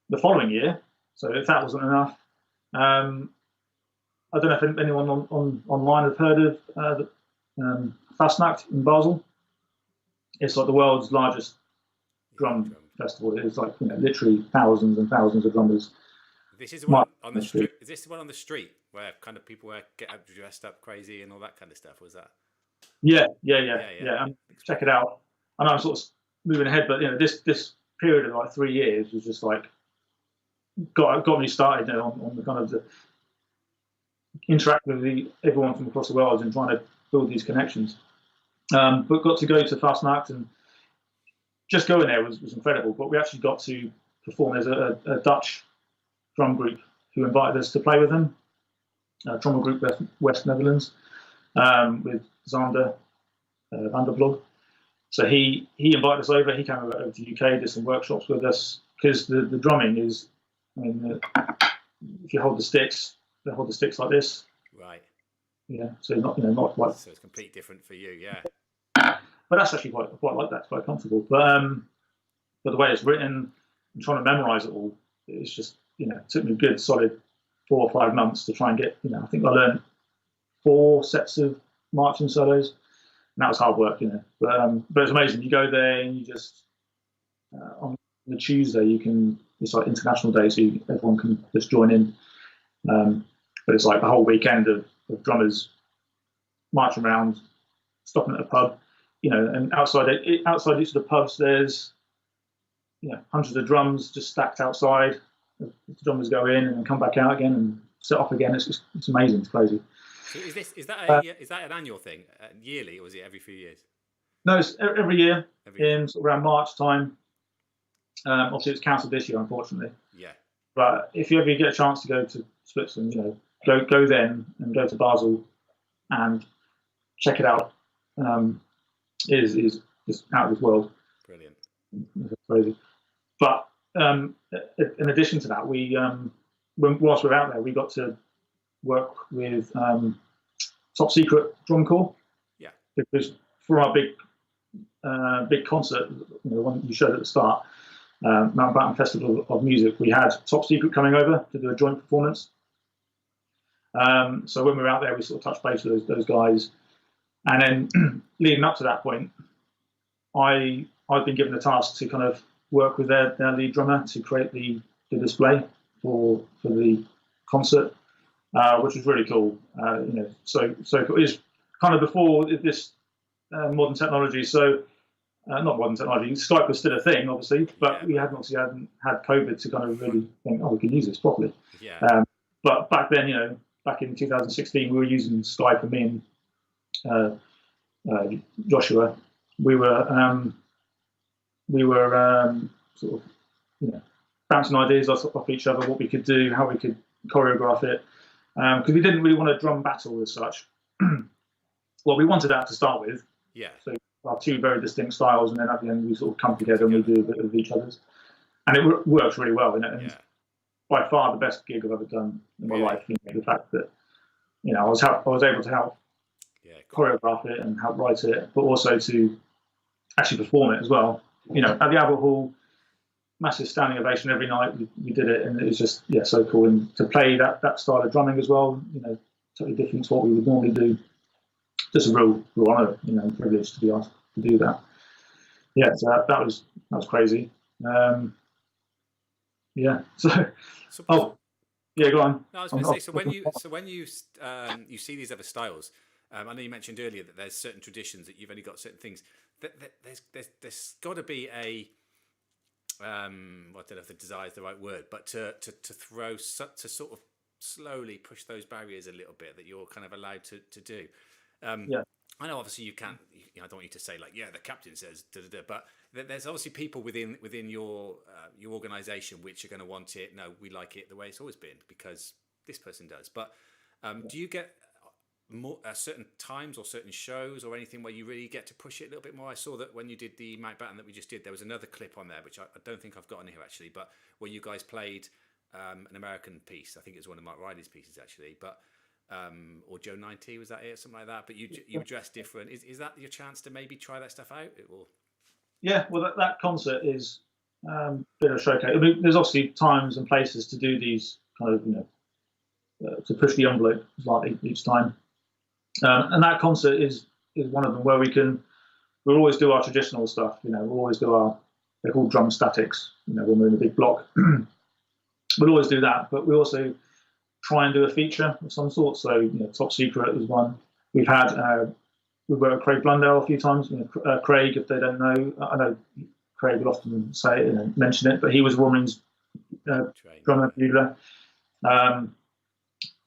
the following year, so if that wasn't enough, I don't know if anyone online have heard of Fastnacht in Basel. It's like the world's largest drum festival. It's like, you know, literally thousands and thousands of drummers. This is the one on the street. Is this the one on the street where kind of people get dressed up crazy and all that kind of stuff? Was that? Yeah. Check it out. I know I'm sort of moving ahead, but you know, this period of like 3 years was just like got me started, you know, on the kind of the interact with everyone from across the world and trying to build these connections. But got to go to Fastnacht, and just going there was incredible. But we actually got to perform. There's a Dutch drum group who invited us to play with them. Trommel Group West Netherlands, with Zander van der Blog. So he invited us over. He came over to the UK, did some workshops with us, because the drumming is, I mean, if you hold the sticks, they hold the sticks like this. Right. Yeah. So not quite. So it's completely different for you, yeah. But that's actually quite like that. It's quite comfortable. But the way it's written and trying to memorize it all, it's just, you know, it took me a good solid 4 or 5 months to try and get, you know, I think I learned 4 sets of marching solos, and that was hard work, you know. But it's amazing. You go there and you just on the Tuesday it's like international day, so everyone can just join in. But it's like the whole weekend of drummers marching around, stopping at a pub, you know, and outside each of the pubs there's, you know, hundreds of drums just stacked outside. The drummers go in and then come back out again and set off again. It's amazing. It's crazy. So is that an annual thing, yearly, or is it every few years? No, it's every year Every in sort of around March time. Obviously, it's cancelled this year, unfortunately. yeah. But if you ever get a chance to go to Switzerland, go then and go to Basel and check it out. Is just out of this world. Brilliant. It's crazy. But in addition to that, whilst we were out there, we got to work with Top Secret Drum Corps. Yeah. Because for our big concert, the one you showed at the start, Mountbatten Festival of Music, we had Top Secret coming over to do a joint performance. So when we were out there, we sort of touched base with those guys. And then leading up to that point, I'd been given the task to kind of work with their lead drummer to create the display for the concert, which was really cool. So it was kind of before this modern technology. So not modern technology. Skype was still a thing, obviously, but we hadn't had COVID to kind of really think, we can use this properly. Yeah. But back then, back in 2016, we were using Skype, and me and Joshua, we were sort of bouncing ideas off each other, what we could do, how we could choreograph it, because we didn't really want a drum battle as such. Well, we wanted that to start with. Yeah. So our two very distinct styles, and then at the end we sort of come together and we do a bit of each other's, and it works really well. And by far the best gig I've ever done in my life. The fact that I was able to help choreograph it and help write it, but also to actually perform it as well. At the Albert Hall, massive standing ovation every night. We did it, and it was just so cool. And to play that style of drumming as well, totally different to what we would normally do. Just a real honour, privilege to be asked to do that. Yeah, so that was crazy. So go on. No, I was going to say. So when you see these other styles, I know you mentioned earlier that there's certain traditions that you've only got certain things. There's got to be a I don't know if the desire is the right word, but to sort of slowly push those barriers a little bit that you're kind of allowed to do. I know obviously you can't. I don't want you to say like, the captain says, but there's obviously people within your organisation which are going to want it. No, we like it the way it's always been because this person does. But do you get more certain times or certain shows or anything where you really get to push it a little bit more? I saw that when you did the Mountbatten that we just did, there was another clip on there which I don't think I've got on here actually, but where you guys played an American piece. I think it was one of Mark Riley's pieces actually, but. Or Joe 90, was that it, something like that? But you dress different. Is that your chance to maybe try that stuff out? Or? Yeah, well, that concert is a bit of a showcase. I mean, there's obviously times and places to do these kind of, to push the envelope slightly each time. And that concert is one of them where we'll always do our traditional stuff. We'll always do they're called drum statics. When we're in a big block, we'll always do that. But we also try and do a feature of some sort. So, Top Secret was one. We've worked with Craig Blundell a few times. Craig, if they don't know, I know Craig will often say it and mention it, but he was Warman's drummer, bugler. I'll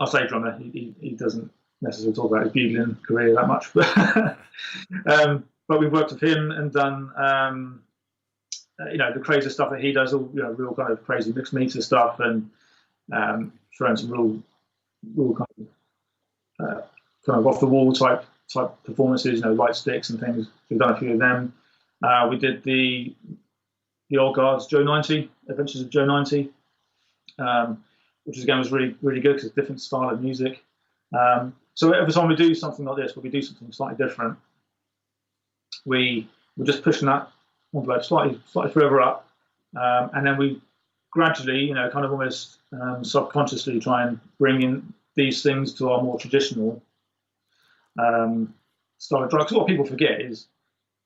say drummer. He doesn't necessarily talk about his bugling career that much, but we've worked with him and done, the crazy stuff that he does, all real kind of crazy mixed meter stuff, and throwing some real kind of off the wall type performances, light sticks and things. We've done a few of them. We did the old guards Joe 90, Adventures of Joe 90, which again was really really good because it's a different style of music. So every time we do something like this, where we do something slightly different, we're just pushing that envelope slightly further up, and then we gradually, kind of almost subconsciously try and bring in these things to our more traditional style of drum. Because what people forget is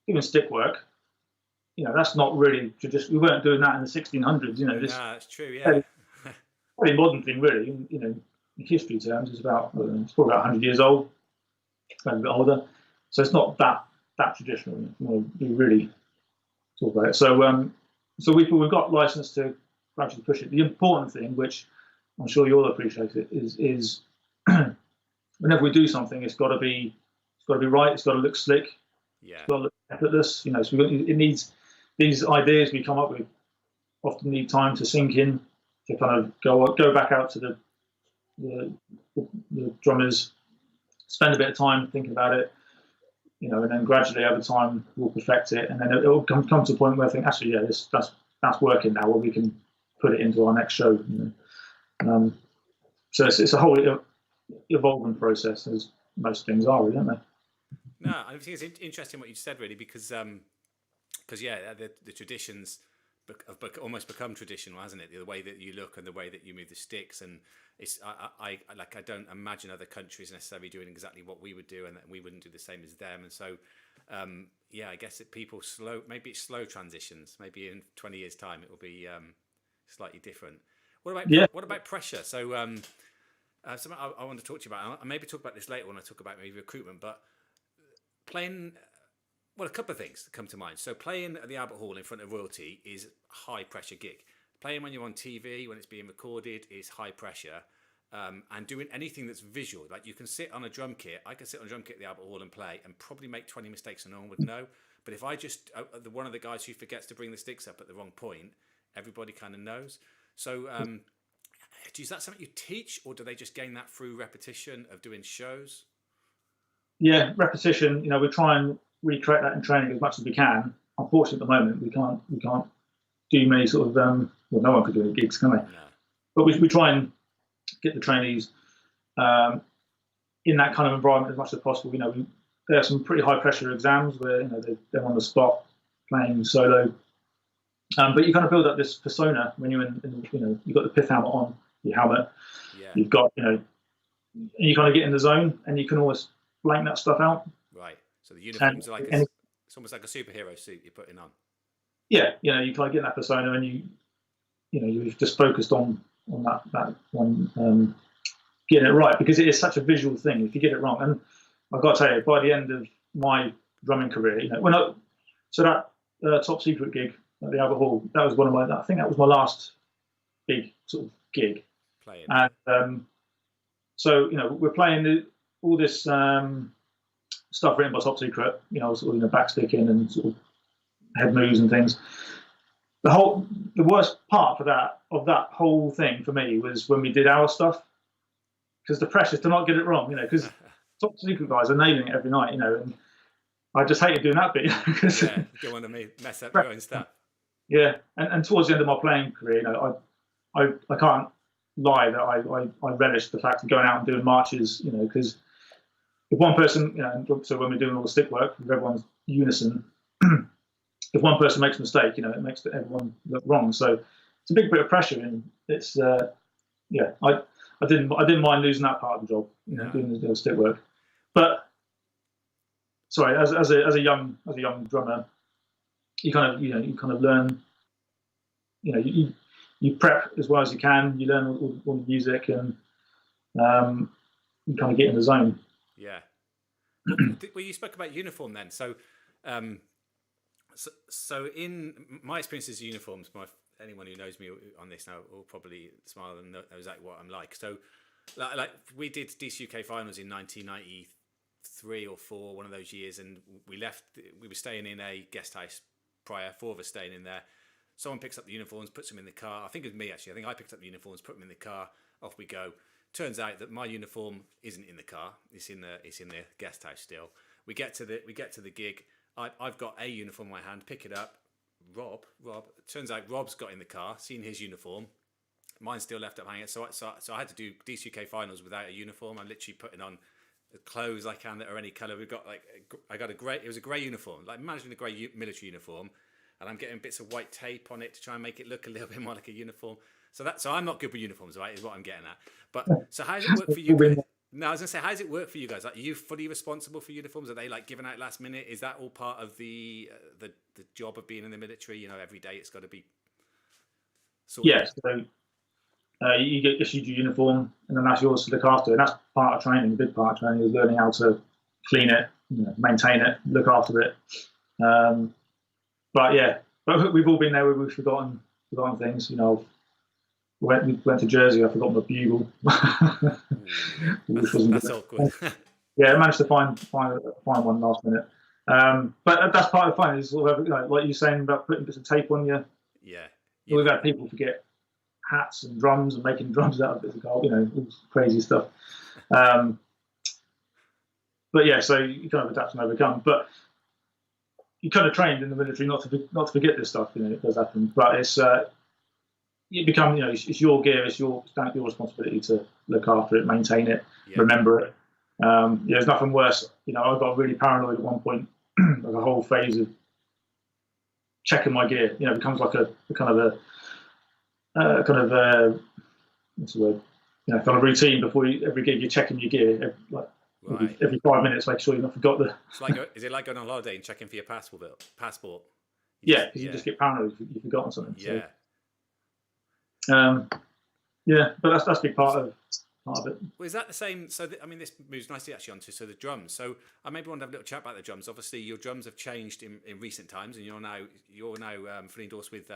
even stick work, that's not really traditional. We weren't doing that in the 1600s. That's true. Yeah, pretty modern thing, really. In history terms, it's probably about 100 years old, maybe a bit older. So it's not that traditional. We really talk about it. So we've got license to gradually push it. The important thing, which I'm sure you'll appreciate it, is whenever we do something, it's got to be right. It's got to look slick. Yeah. It's got to look effortless. So it needs these ideas we come up with often need time to sink in, to kind of go back out to the drummers, spend a bit of time thinking about it, and then gradually over time we'll perfect it, and then it'll come to a point where I think, actually, yeah, that's working now. Well, we can put it into our next show. So it's a whole evolving process, as most things are, really, aren't they? No, I think it's interesting what you said, really, because yeah, the traditions have almost become traditional, hasn't it? The way that you look and the way that you move the sticks, and it's I don't imagine other countries necessarily doing exactly what we would do, and we wouldn't do the same as them. And so, yeah, I guess maybe it's slow transitions. Maybe in 20 years' time it will be slightly different. What about pressure? So, something I want to talk to you about. I'll maybe talk about this later when I talk about maybe recruitment, but playing. Well, a couple of things that come to mind. So playing at the Albert Hall in front of royalty is a high pressure gig. Playing when you're on TV, when it's being recorded, is high pressure. And doing anything that's visual, like you can sit on a drum kit. I can sit on a drum kit at the Albert Hall and play and probably make 20 mistakes and no one would know. But if I just, one of the guys who forgets to bring the sticks up at the wrong point, everybody kind of knows. So is that something you teach, or do they just gain that through repetition of doing shows? Yeah, repetition. We try and recreate that in training as much as we can. Unfortunately, at the moment, we can't do many sort of well, no one could do any gigs, can they? No. But we try and get the trainees in that kind of environment as much as possible. There are some pretty high pressure exams where they're on the spot playing solo, but you kind of build up this persona when you're in you've got the pith helmet on, your helmet, yeah. You've got you kind of get in the zone, and you can almost blank that stuff out. Right. So the uniforms are it's almost like a superhero suit you're putting on. Yeah, you kind of get that persona, and you're just focused on that one, getting it right, because it is such a visual thing. If you get it wrong, and I've got to tell you, by the end of my drumming career, that top secret gig at the Albert Hall, that was I think that was my last big sort of gig. Playing. And so we're playing all this stuff written by Top Secret, sort of backsticking and sort of head moves and things. The worst part of that whole thing for me was when we did our stuff, because the pressure to not get it wrong, because Top Secret guys are nailing it every night, and I just hated doing that bit. Yeah, you don't want to mess up your own stuff. Yeah, and towards the end of my playing career, I can't lie that I relished the fact of going out and doing marches, because if one person, so when we're doing all the stick work with everyone's unison, if one person makes a mistake, it makes everyone look wrong. So it's a big bit of pressure, and it's I didn't mind losing that part of the job, doing the stick work. But sorry, as a young drummer, you kind of learn, you prep as well as you can. You learn all the music, and you kind of get in the zone. Yeah. Well, you spoke about uniform then. So, so in my experience as uniforms, anyone who knows me on this now will probably smile and know exactly what I'm like. So, like we did DC UK finals in 1993 or 4, one of those years, and we were staying in a guest house prior, 4 of us staying in there. Someone picks up the uniforms, puts them in the car. I think it was me, actually. I think I picked up the uniforms, put them in the car, off we go. Turns out that my uniform isn't in the car. It's in the guest house still. We get to the gig. I've got a uniform in my hand. Pick it up. Rob. Turns out Rob's got in the car, seen his uniform. Mine's still left up hanging. So I had to do DCUK finals without a uniform. I'm literally putting on the clothes I can that are any colour. We've got it was a grey uniform. Like imagine a grey military uniform, and I'm getting bits of white tape on it to try and make it look a little bit more like a uniform. So I'm not good with uniforms, right? Is what I'm getting at. But so how does it work for you guys? No, I was gonna say, how does it work for you guys? Like, are you fully responsible for uniforms? Are they like given out last minute? Is that all part of the job of being in the military? Every day it's got to be. Yes. So you get issued your uniform, and then that's yours to look after. And that's part of training. A big part of training is learning how to clean it, maintain it, look after it. But we've all been there where we've forgotten things. We went to Jersey. I forgot my bugle. That's awkward. Yeah, I managed to find one last minute. But that's part of the fun. Is sort of, like you're saying about putting bits of tape on you. Yeah. We've had people forget hats and drums and making drums out of bits of gold, all crazy stuff. But yeah, so you kind of adapt and overcome. But you kind of trained in the military not to forget this stuff. It does happen, but it's you become, it's your gear, it's your responsibility to look after it, maintain it, remember it. There's nothing worse. I got really paranoid at one point, like a whole phase of checking my gear. It becomes like a kind of what's the word? Kind of routine before every gig. You're checking your gear, every 5 minutes, make sure you've not forgot the. Is it like going on holiday and checking for your passport? Yeah, because you just get paranoid if you've forgotten something. Yeah. So, but that's a big part of it. Well, is that the same? So, this moves nicely actually onto the drums. So, I maybe want to have a little chat about the drums. Obviously, your drums have changed in recent times, and you're now fully endorsed with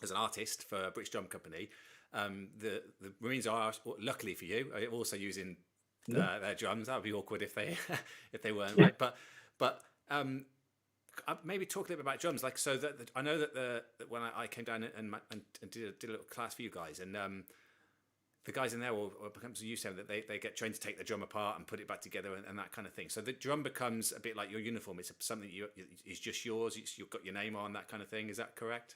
as an artist for a British drum company. The Marines are, luckily for you, are also using their drums. That would be awkward if they weren't, right? But maybe talk a little bit about drums. Like, so that I know that when I came down and did a little class for you guys, and the guys in there will become so used to that they get trained to take the drum apart and put it back together and that kind of thing. So the drum becomes a bit like your uniform. It's something it's just yours. You've got your name on, that kind of thing. Is that correct?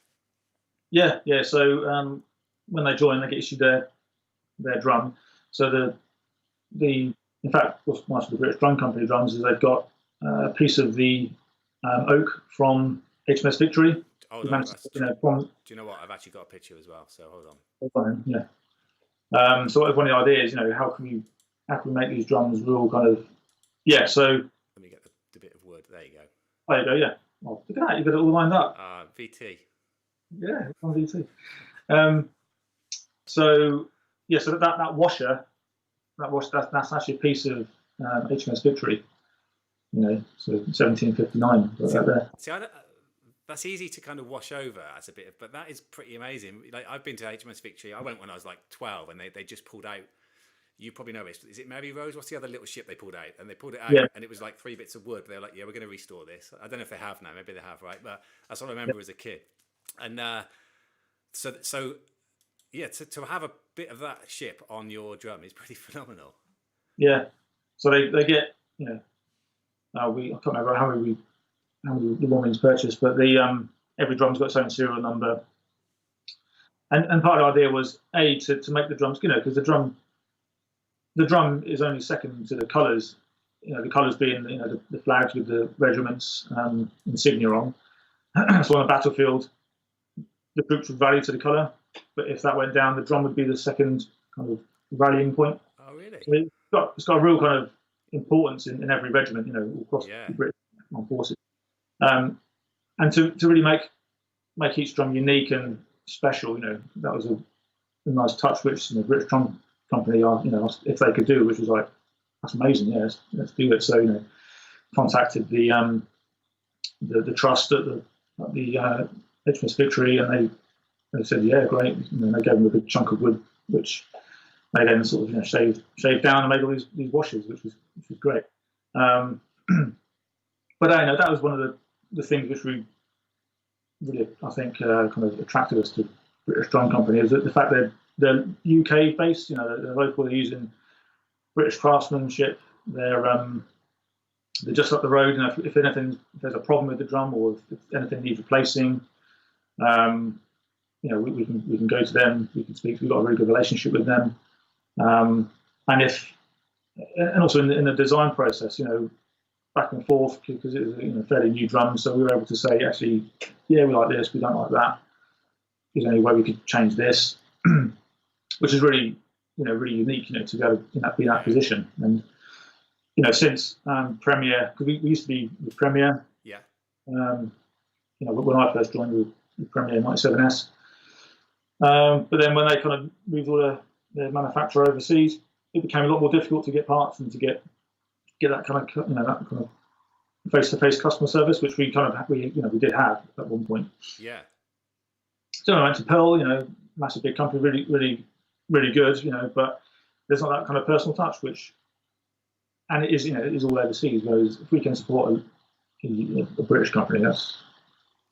Yeah. So when they join, they get issued their drum. So in fact, what's nice with the British Drum Company drums is they've got a piece of the oak from HMS Victory. Oh, no, do you know what? I've actually got a picture as well. So hold on. Yeah. So one of the ideas, how can we make these drums real kind of, So let me get the bit of wood. There you go. There you go. Yeah. Oh, look at that. You've got it all lined up. VT. Yeah, it's on VT. So that washer, that's actually a piece of HMS Victory. So 1759. See, that's easy to kind of wash over as a bit of, but that is pretty amazing. Like, I've been to HMS Victory. I went when I was like 12, and they just pulled out. You probably know this. Is it Mary Rose? What's the other little ship they pulled out? And they pulled it out, and it was like 3 bits of wood. But they were like, "Yeah, we're going to restore this." I don't know if they have now. Maybe they have, right? But that's what I remember as a kid. And to have a bit of that ship on your drum is pretty phenomenal. Yeah. So they get I can't remember how many the Warrants purchased, but every drum's got its own serial number. And part of the idea was to make the drums, because the drum is only second to the colours. The colours being the flags with the regiment's insignia on. So on a battlefield, the troops would rally to the colour, but if that went down, the drum would be the second kind of rallying point. Oh, really? So it's got a real kind of importance in every regiment, across the British Armed Forces. And to really make each drum unique and special, that was a nice touch, which the British Drum Company are, if they could do, which was like, that's amazing, let's do it. So, contacted the trust at the HMS Victory, and they said, yeah, great. They gave them a big chunk of wood, which they then sort of shaved down and made all these washes, which was great. But that was one of the things which we really, I think, kind of attracted us to British Drum Company, is that the fact that they're UK based, they're local, they're using British craftsmanship, they're just up the road. If there's a problem with the drum, or if anything needs replacing, we can go to them, we can speak. We've got a really good relationship with them, and also in the design process, back and forth, because it was a fairly new drum, so we were able to say, actually, yeah, we like this, we don't like that. Is there any way we could change this? Which is really, really unique, to go be in that position. And since Premier, because we used to be with Premier. Yeah. When I first joined with Premier 97S, but then when they kind of moved all their manufacture overseas, it became a lot more difficult to get parts and to get that kind of face-to-face customer service, which we did have at one point. Yeah. So I went to Pearl, massive big company, really, really, really good, but there's not that kind of personal touch, and it is all overseas. Whereas if we can support a British company. That's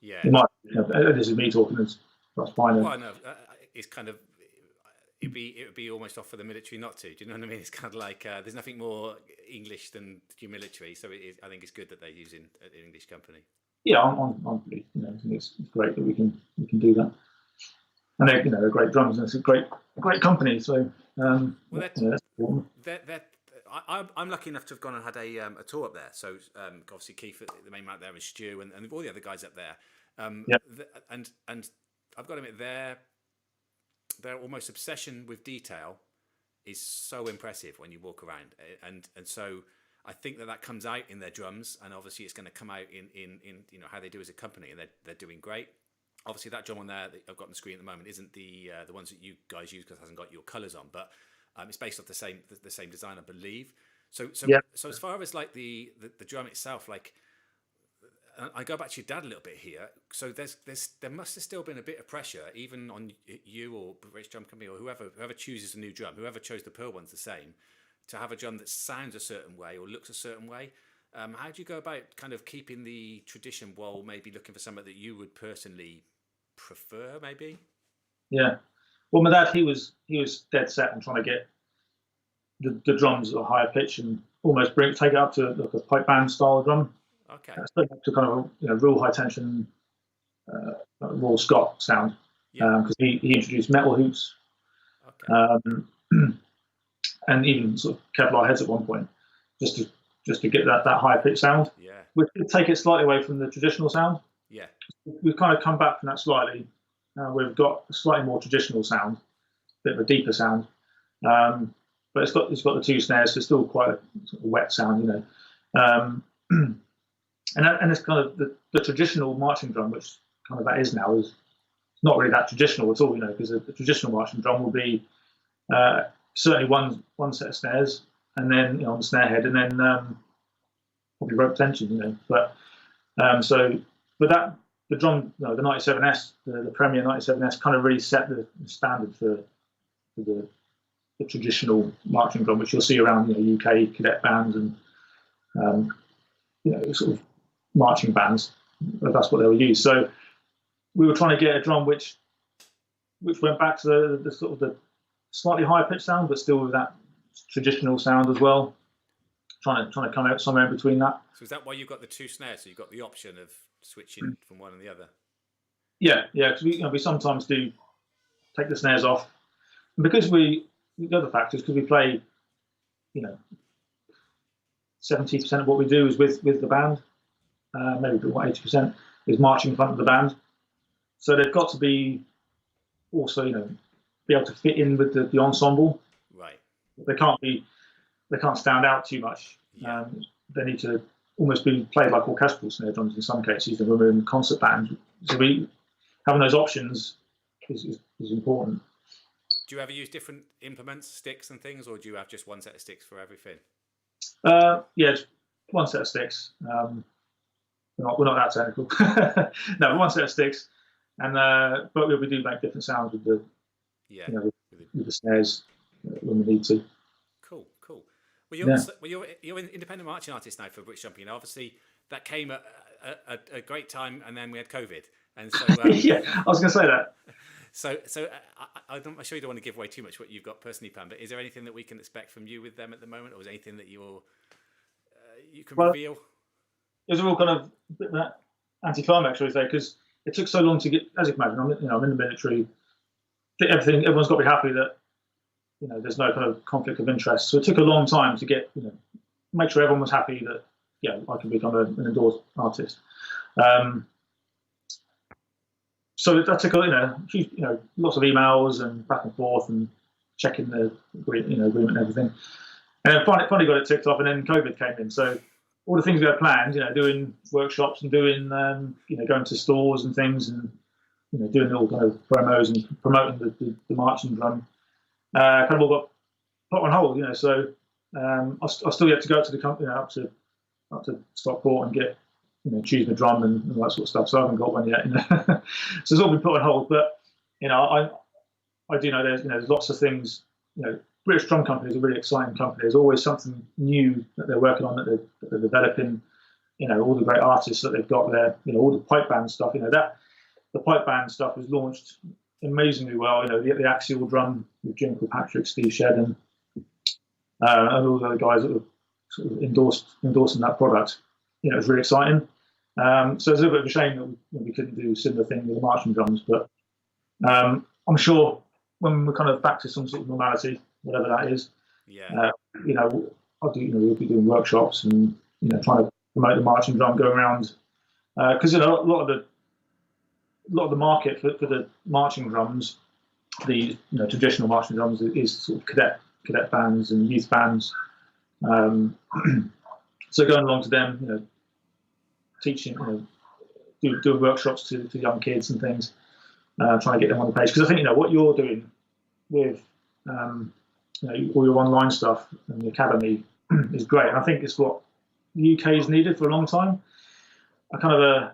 Yeah. it might. This is me talking as Russ Piner. Well, no, it's kind of it would be almost off for the military not to. Do you know what I mean? It's kind of like there's nothing more English than your military, so I think it's good that they're using an English company. Yeah, I'm pleased. I think it's great that we can do that. And they're great drums, and it's a great company. So well, that's important. I'm lucky enough to have gone and had a tour up there. So obviously Keith, the main man there, is Stu, and all the other guys up there. And I've got to admit, their almost obsession with detail is so impressive when you walk around, and so I think that comes out in their drums, and obviously it's going to come out in how they do as a company, and they're doing great. Obviously, that drum on there that I've got on the screen at the moment isn't the ones that you guys use because it hasn't got your colours on, but it's based off the same design, I believe. So as far as like the drum itself, like I go back to your dad a little bit here. So there must have still been a bit of pressure, even on you or British Drum Company or whoever chooses a new drum, whoever chose the Pearl one's the same, to have a drum that sounds a certain way or looks a certain way. How do you go about kind of keeping the tradition while maybe looking for something that you would personally prefer, maybe? Yeah. Well, my dad, he was dead set on trying to get the drums at a higher pitch and almost take it up to like a pipe band style drum. Okay. To kind of real high tension, raw Scott sound. Because he introduced metal hoops. Okay. And even sort of Kevlar heads at one point, just to get that higher pitch sound. Yeah. We could take it slightly away from the traditional sound. Yeah. We've kind of come back from that slightly. We've got a slightly more traditional sound, a bit of a deeper sound. But it's got the two snares, so it's still quite a sort of wet sound, And it's kind of the traditional marching drum, which kind of that is now, is not really that traditional at all, because the traditional marching drum will be certainly one set of snares, and then on the snare head, and then probably rope tension, But the drum, the 97S, the Premier 97S, kind of really set the standard for the traditional marching drum, which you'll see around UK cadet bands and sort of marching bands. That's what they will use. So we were trying to get a drum which went back to the sort of the slightly higher pitch sound, but still with that traditional sound as well. Trying to come out somewhere in between that. So is that why you've got the two snares? So you've got the option of switching from one and the other? Yeah. Because we sometimes do take the snares off, and because the other factor is because we play, 70% of what we do is with the band. Maybe 80% is marching in front of the band. So they've got to be also, be able to fit in with the ensemble. Right. They can't stand out too much. Yeah. They need to almost be played like orchestral snare drums in some cases. When we're in concert band, so having those options is important. Do you ever use different implements, sticks and things, or do you have just one set of sticks for everything? Just one set of sticks. We're not that technical. No, one set of sticks, and but we do make different sounds with the with the snares when we need to. Cool. Well, you're an independent marching artist now for British Jumping. Obviously, that came at a great time, and then we had COVID, and so I was going to say that. So I'm sure you don't want to give away too much what you've got personally, Pam. But is there anything that we can expect from you with them at the moment, or is there anything that you can reveal? It was a real kind of bit of that anticlimax, shall we say, because it took so long to get. As you can imagine, I'm in the military. Everyone's got to be happy that there's no kind of conflict of interest. So it took a long time to get make sure everyone was happy that I can become an endorsed artist. So that took lots of emails and back and forth and checking the agreement and everything. And then finally got it ticked off, and then COVID came in. So all the things we had planned, doing workshops and doing going to stores and things and doing all kind of promos and promoting the marching drum, kind of all got put on hold. So I still yet to go to the company up to Stockport and get choose my drum and all that sort of stuff. So I haven't got one yet. So it's all been put on hold. But I do know there's lots of things. British Drum Company is a really exciting company. There's always something new that they're working on, that they're developing. all the great artists that they've got there, all the pipe band stuff, that the pipe band stuff was launched amazingly well. The axial drum with Jim Kilpatrick, Steve Shedden, and all the other guys that were sort of endorsing that product. It was really exciting. So it's a little bit of a shame that we couldn't do a similar thing with the marching drums, but I'm sure when we're kind of back to some sort of normality, whatever that is, we'll be doing workshops and trying to promote the marching drum, go around because a lot of the market for the marching drums, the traditional marching drums, is sort of cadet bands and youth bands. So going along to them, teaching, doing workshops to young kids and things, trying to get them on the page. Because I think what you're doing with all your online stuff and the academy is great. And I think it's what the UK has needed for a long time. A kind of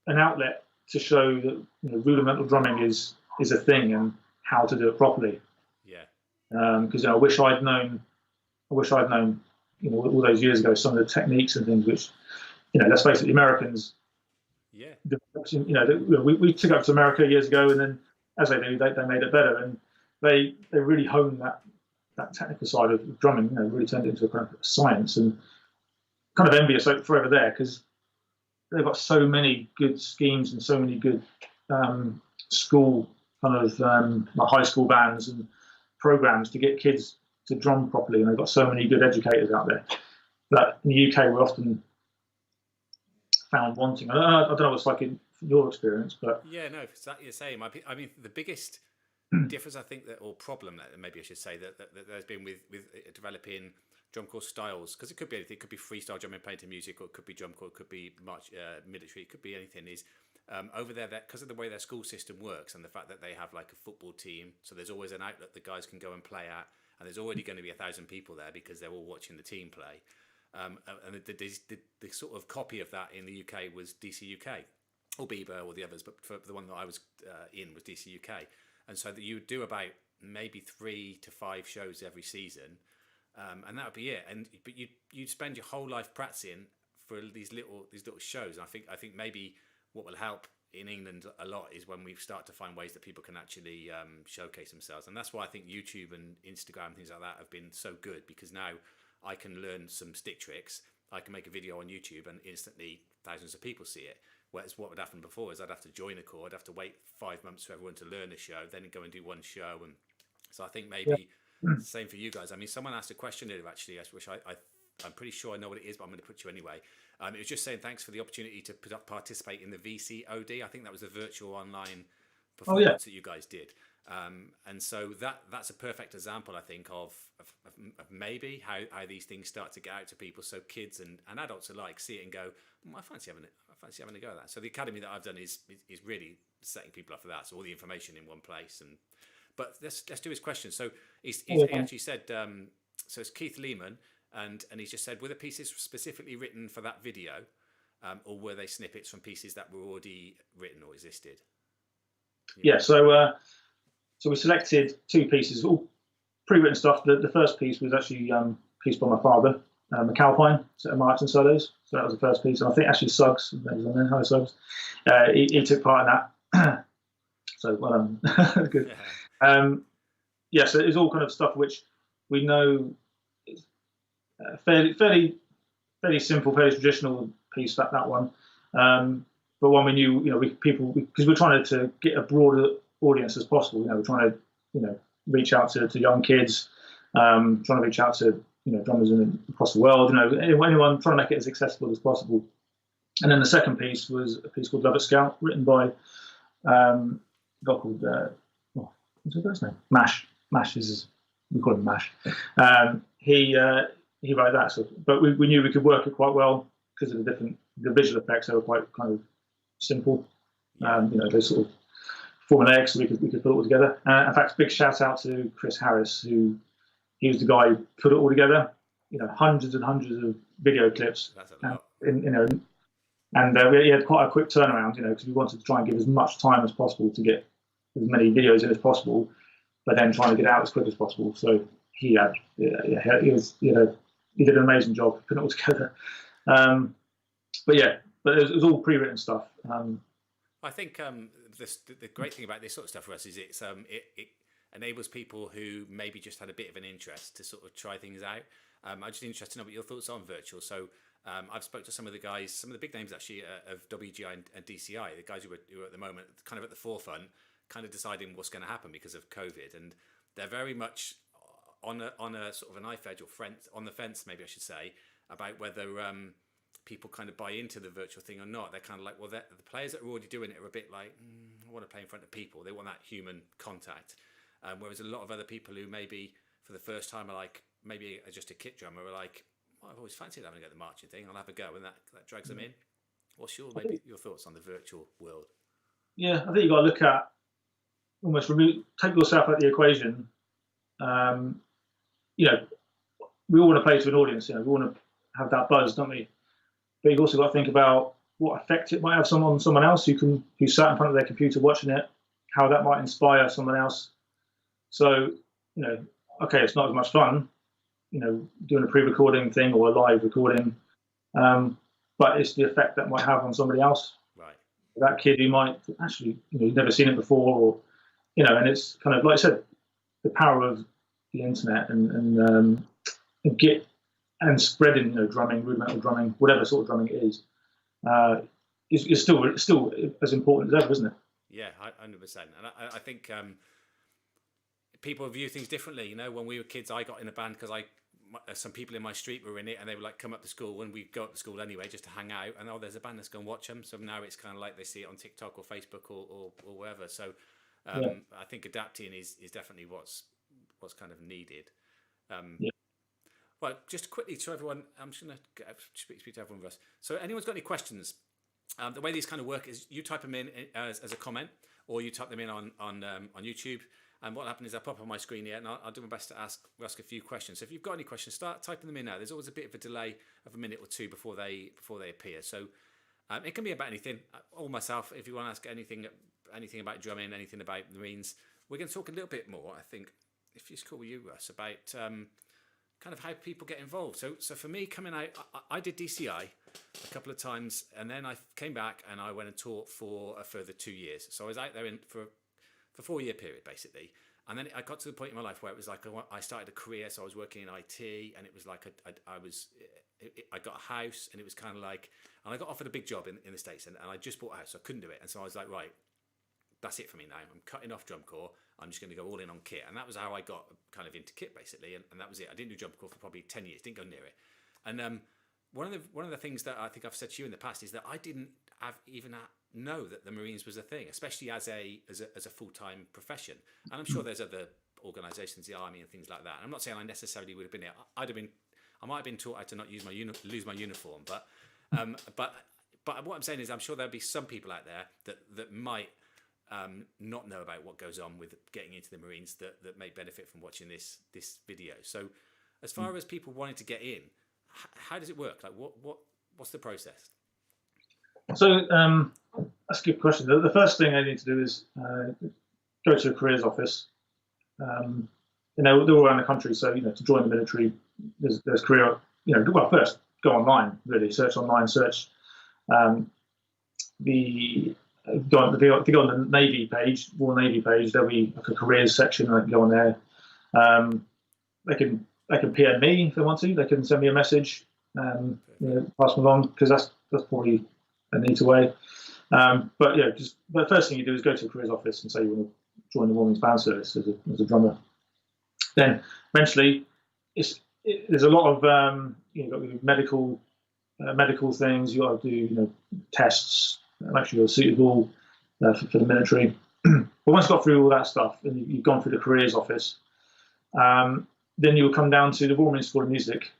an outlet to show that rudimental drumming is a thing and how to do it properly. Yeah. Because I wish I'd known all those years ago some of the techniques and things which let's face it, the Americans. Yeah. We took up to America years ago, and then as they do, they made it better, and they really honed that technical side of drumming. Really turned it into a kind of science, and kind of envious forever there because they've got so many good schemes and so many good school kind of like high school bands and programs to get kids to drum properly, and they've got so many good educators out there. But in the UK, we're often found wanting. I don't know what it's like in your experience, but yeah, no, it's exactly the same. I mean, the biggest difference I think or problem that maybe I should say that there's been with developing drum corps styles, because it could be anything. It could be freestyle drumming, playing to music, or it could be drum corps, it could be military, it could be anything. Is over there, that because of the way their school system works and the fact that they have like a football team, so there's always an outlet that guys can go and play at, and there's already going to be 1,000 people there because they're all watching the team play. And the sort of copy of that in the UK was DC UK or Bieber or the others, but for the one that I was in was DC UK. And so that you would do about maybe 3 to 5 shows every season, and that would be it. But you'd spend your whole life practicing for these little shows. And I think maybe what will help in England a lot is when we start to find ways that people can actually showcase themselves. And that's why I think YouTube and Instagram and things like that have been so good, because now I can learn some stick tricks. I can make a video on YouTube and instantly thousands of people see it. Whereas what would happen before is I'd have to join a corps, I'd have to wait 5 months for everyone to learn a show, then go and do one show. And so I think maybe the same for you guys. I mean, someone asked a question earlier, actually, which I'm pretty sure I know what it is, but I'm going to put you anyway. It was just saying thanks for the opportunity to participate in the VCOD. I think that was a virtual online performance that you guys did. And so that's a perfect example, I think, of maybe how these things start to get out to people, so kids and adults alike see it and go, I fancy having a go at that. So the academy that I've done is really setting people up for that. So all the information in one place. But let's do his question. So he actually said, so it's Keith Lehman, and he's just said, were the pieces specifically written for that video, or were they snippets from pieces that were already written or existed? Yeah, so we selected 2 pieces, all pre-written stuff. The first piece was actually a piece by my father, McAlpine, set of marching solos. So that was the first piece. And I think actually Suggs, hello Suggs, he took part in that. So well done. Good. Yeah. So it's all kind of stuff which we know is fairly simple, fairly traditional piece, that one. But one we knew, because we're trying to get a broader audience as possible. We're trying to, reach out to young kids, trying to reach out to, drummers across the world. Anyone, trying to make it as accessible as possible. And then the second piece was a piece called Love at Scout, written by a guy called what's his first name? Mash. Mash we call him Mash. He wrote that. So, but we knew we could work it quite well because of the visual effects. They were quite kind of simple. They sort of formulaic, so we could put it all together. In fact, big shout out to Chris Harris, he was the guy who put it all together. Hundreds and hundreds of video clips. That's a lot. And we had quite a quick turnaround, because we wanted to try and give as much time as possible to get as many videos in as possible, but then trying to get out as quick as possible. So he did an amazing job putting it all together. But yeah, but it was all pre-written stuff. I think the great thing about this sort of stuff for us is it enables people who maybe just had a bit of an interest to sort of try things out. I'm just interested to know what your thoughts are on virtual. So I've spoke to some of the guys, some of the big names actually of WGI and DCI, the guys who are at the moment kind of at the forefront, kind of deciding what's going to happen because of COVID, and they're very much on a sort of a knife edge or on the fence, maybe I should say, about whether people kind of buy into the virtual thing or not. They're kind of like, well, the players that are already doing it are a bit like, I want to play in front of people. They want that human contact. Whereas a lot of other people who maybe for the first time are like, maybe just a kit drummer, are like, well, I've always fancied having a go at the marching thing. I'll have a go, and that drags them in. What's your thoughts on the virtual world? Yeah, I think you've got to look at almost take yourself out of the equation. You know, we all want to play to an audience. You know, we want to have that buzz, don't we? But you've also got to think about what effect it might have on someone else who sat in front of their computer watching it, how that might inspire someone else. So, you know, okay, it's not as much fun, you know, doing a pre-recording thing or a live recording, but it's the effect that might have on somebody else. Right. That kid who might actually, you know, you've never seen it before, or, you know, and it's kind of, like I said, the power of the internet and Git and spreading, you know, drumming, rudimental drumming, whatever sort of drumming it is still as important as ever, isn't it? Yeah, 100%. And I think people view things differently. You know, when we were kids, I got in a band because some people in my street were in it, and they would like come up to school, and we'd go up to school anyway just to hang out. And there's a band, let's go and watch them. So now it's kind of like they see it on TikTok or Facebook or wherever. So I think adapting is definitely what's kind of needed. Well, just quickly to everyone, I'm just going to speak to everyone of us. So anyone's got any questions? The way these kind of work is you type them in as a comment, or you type them in on YouTube. And what happened is I pop on my screen here, and I'll do my best to ask a few questions. So if you've got any questions, start typing them in now. There's always a bit of a delay of a minute or two before they appear. So it can be about anything, or myself. If you want to ask anything about drumming, anything about the Marines, we're going to talk a little bit more, I think, if it's cool with you, Russ, about kind of how people get involved. So for me, coming out, I did DCI a couple of times, and then I came back and I went and taught for a further 2 years. So I was out there for a 4-year period, basically. And then I got to the point in my life where it was like I started a career, so I was working in IT, and it was like I got a house, and it was kind of like, and I got offered a big job in the States, and I just bought a house, so I couldn't do it. And so I was like, right, that's it for me now. I'm cutting off drum corps. I'm just going to go all in on kit. And that was how I got kind of into kit, basically. And that was it. I didn't do drum corps for probably 10 years, didn't go near it. And one of the things that I think I've said to you in the past is that I didn't even know that the Marines was a thing, especially as a full-time profession. And I'm sure there's other organisations, the Army and things like that. And I'm not saying I necessarily would have been it. I might have been taught how to not lose my uniform. But what I'm saying is I'm sure there'll be some people out there that might not know about what goes on with getting into the Marines that may benefit from watching this video. So as far as people wanting to get in, how does it work? Like what's the process? So that's a good question. The first thing I need to do is go to a careers office. You know, they're all around the country, so you know, to join the military, there's career. You know, well, first go online, really search online, search if you go on the Navy page, Royal Navy page, there'll be like a careers section. I can go on there. They can PM me if they want to. They can send me a message, you know, pass them along, because that's probably a neater way. But yeah, the first thing you do is go to a careers office and say you want to join the Royal Marines Band Service as a drummer. Then eventually, there's a lot of you know, medical things. You got to do, you know, tests. Make sure you're suitable for the military. But once you got through all that stuff and you've gone through the careers office, then you'll come down to the Royal Marines School of Music.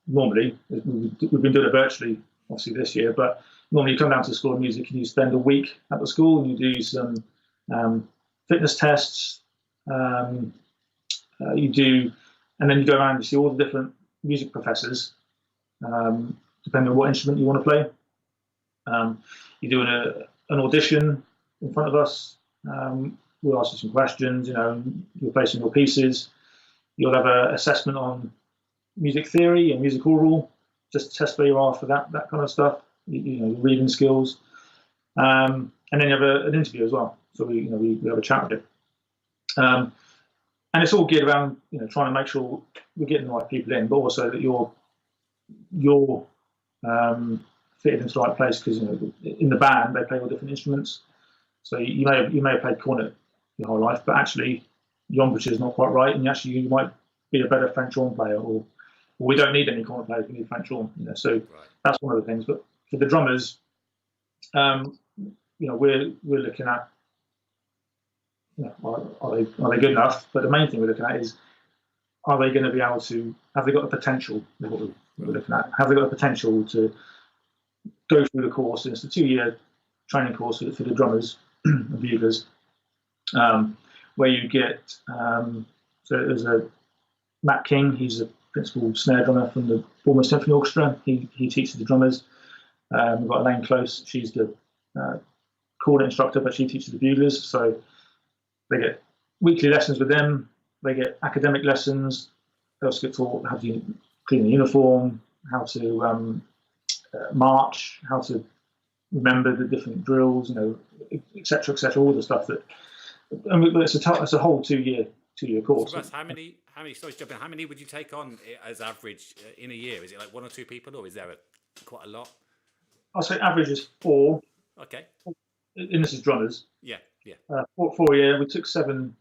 Normally, we've been doing it virtually, obviously this year, but normally you come down to the School of Music and you spend a week at the school and you do some fitness tests. And then you go around and you see all the different music professors, depending on what instrument you want to play. You're doing an audition in front of us. We'll ask you some questions. You know, you're placing your pieces. You'll have an assessment on music theory and music oral. just test where you are for that kind of stuff. Reading skills, and then you have an interview as well. So we have a chat with it, and it's all geared around trying to make sure we're getting the right people in, but also that you're fitted into the right place, because in the band they play all different instruments. So you may have played cornet your whole life, but actually your embouchure is not quite right, and you might be a better French horn player, or we don't need any cornet players, we need French horn. So right. That's one of the things. But for the drummers, we're looking at are they good enough? But the main thing we're looking at is, are they going to be able to, have they got the potential? Is what we're looking at. Have they got the potential to go through the course? And it's a 2-year training course for the drummers and buglers, where you get so there's a Matt King, he's a principal snare drummer from the Bournemouth Symphony Orchestra. He teaches the drummers. We've got Elaine Close, she's the cornet instructor, but she teaches the buglers. So they get weekly lessons with them. They get academic lessons. They also get taught how to clean the uniform, how to march, how to remember the different drills, etc., all the stuff that. It's a whole 2-year course. So Russ, how many? Sorry, jumping. How many would you take on as average in a year? Is it like 1 or 2 people, or is there quite a lot? I'll say average is 4. Okay. And this is drummers. Yeah. 4 a year. We took 7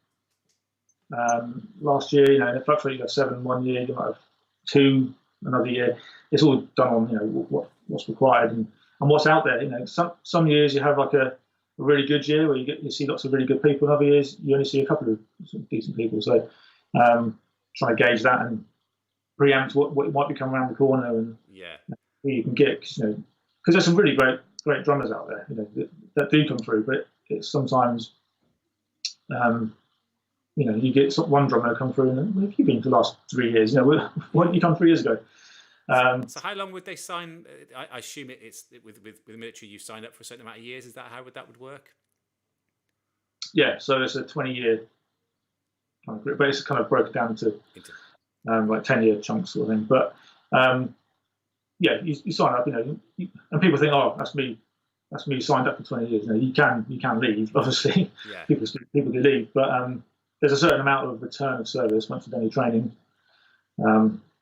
last year. It fluctuates. You have 7 one year. You might have 2 another year. It's all done on what's required and what's out there. Some years you have like a really good year where you see lots of really good people. Other years you only see a couple of decent people. So trying to gauge that and preempt what might be coming around the corner and who you can get, because there's some really great drummers out there that do come through, but it's sometimes you get one drummer come through and where have you been for the last 3 years? Why didn't you come 3 years ago? So how long would they sign? I assume it's with the military, you signed up for a certain amount of years. Is that how would work? Yeah, so it's a 20-year kind of group, but it's kind of broken down into like 10-year chunks sort of thing. But you sign up, and people think, oh, that's me signed up for 20 years. You can leave, obviously. Yeah. People do leave, but there's a certain amount of return of service once you've done your training,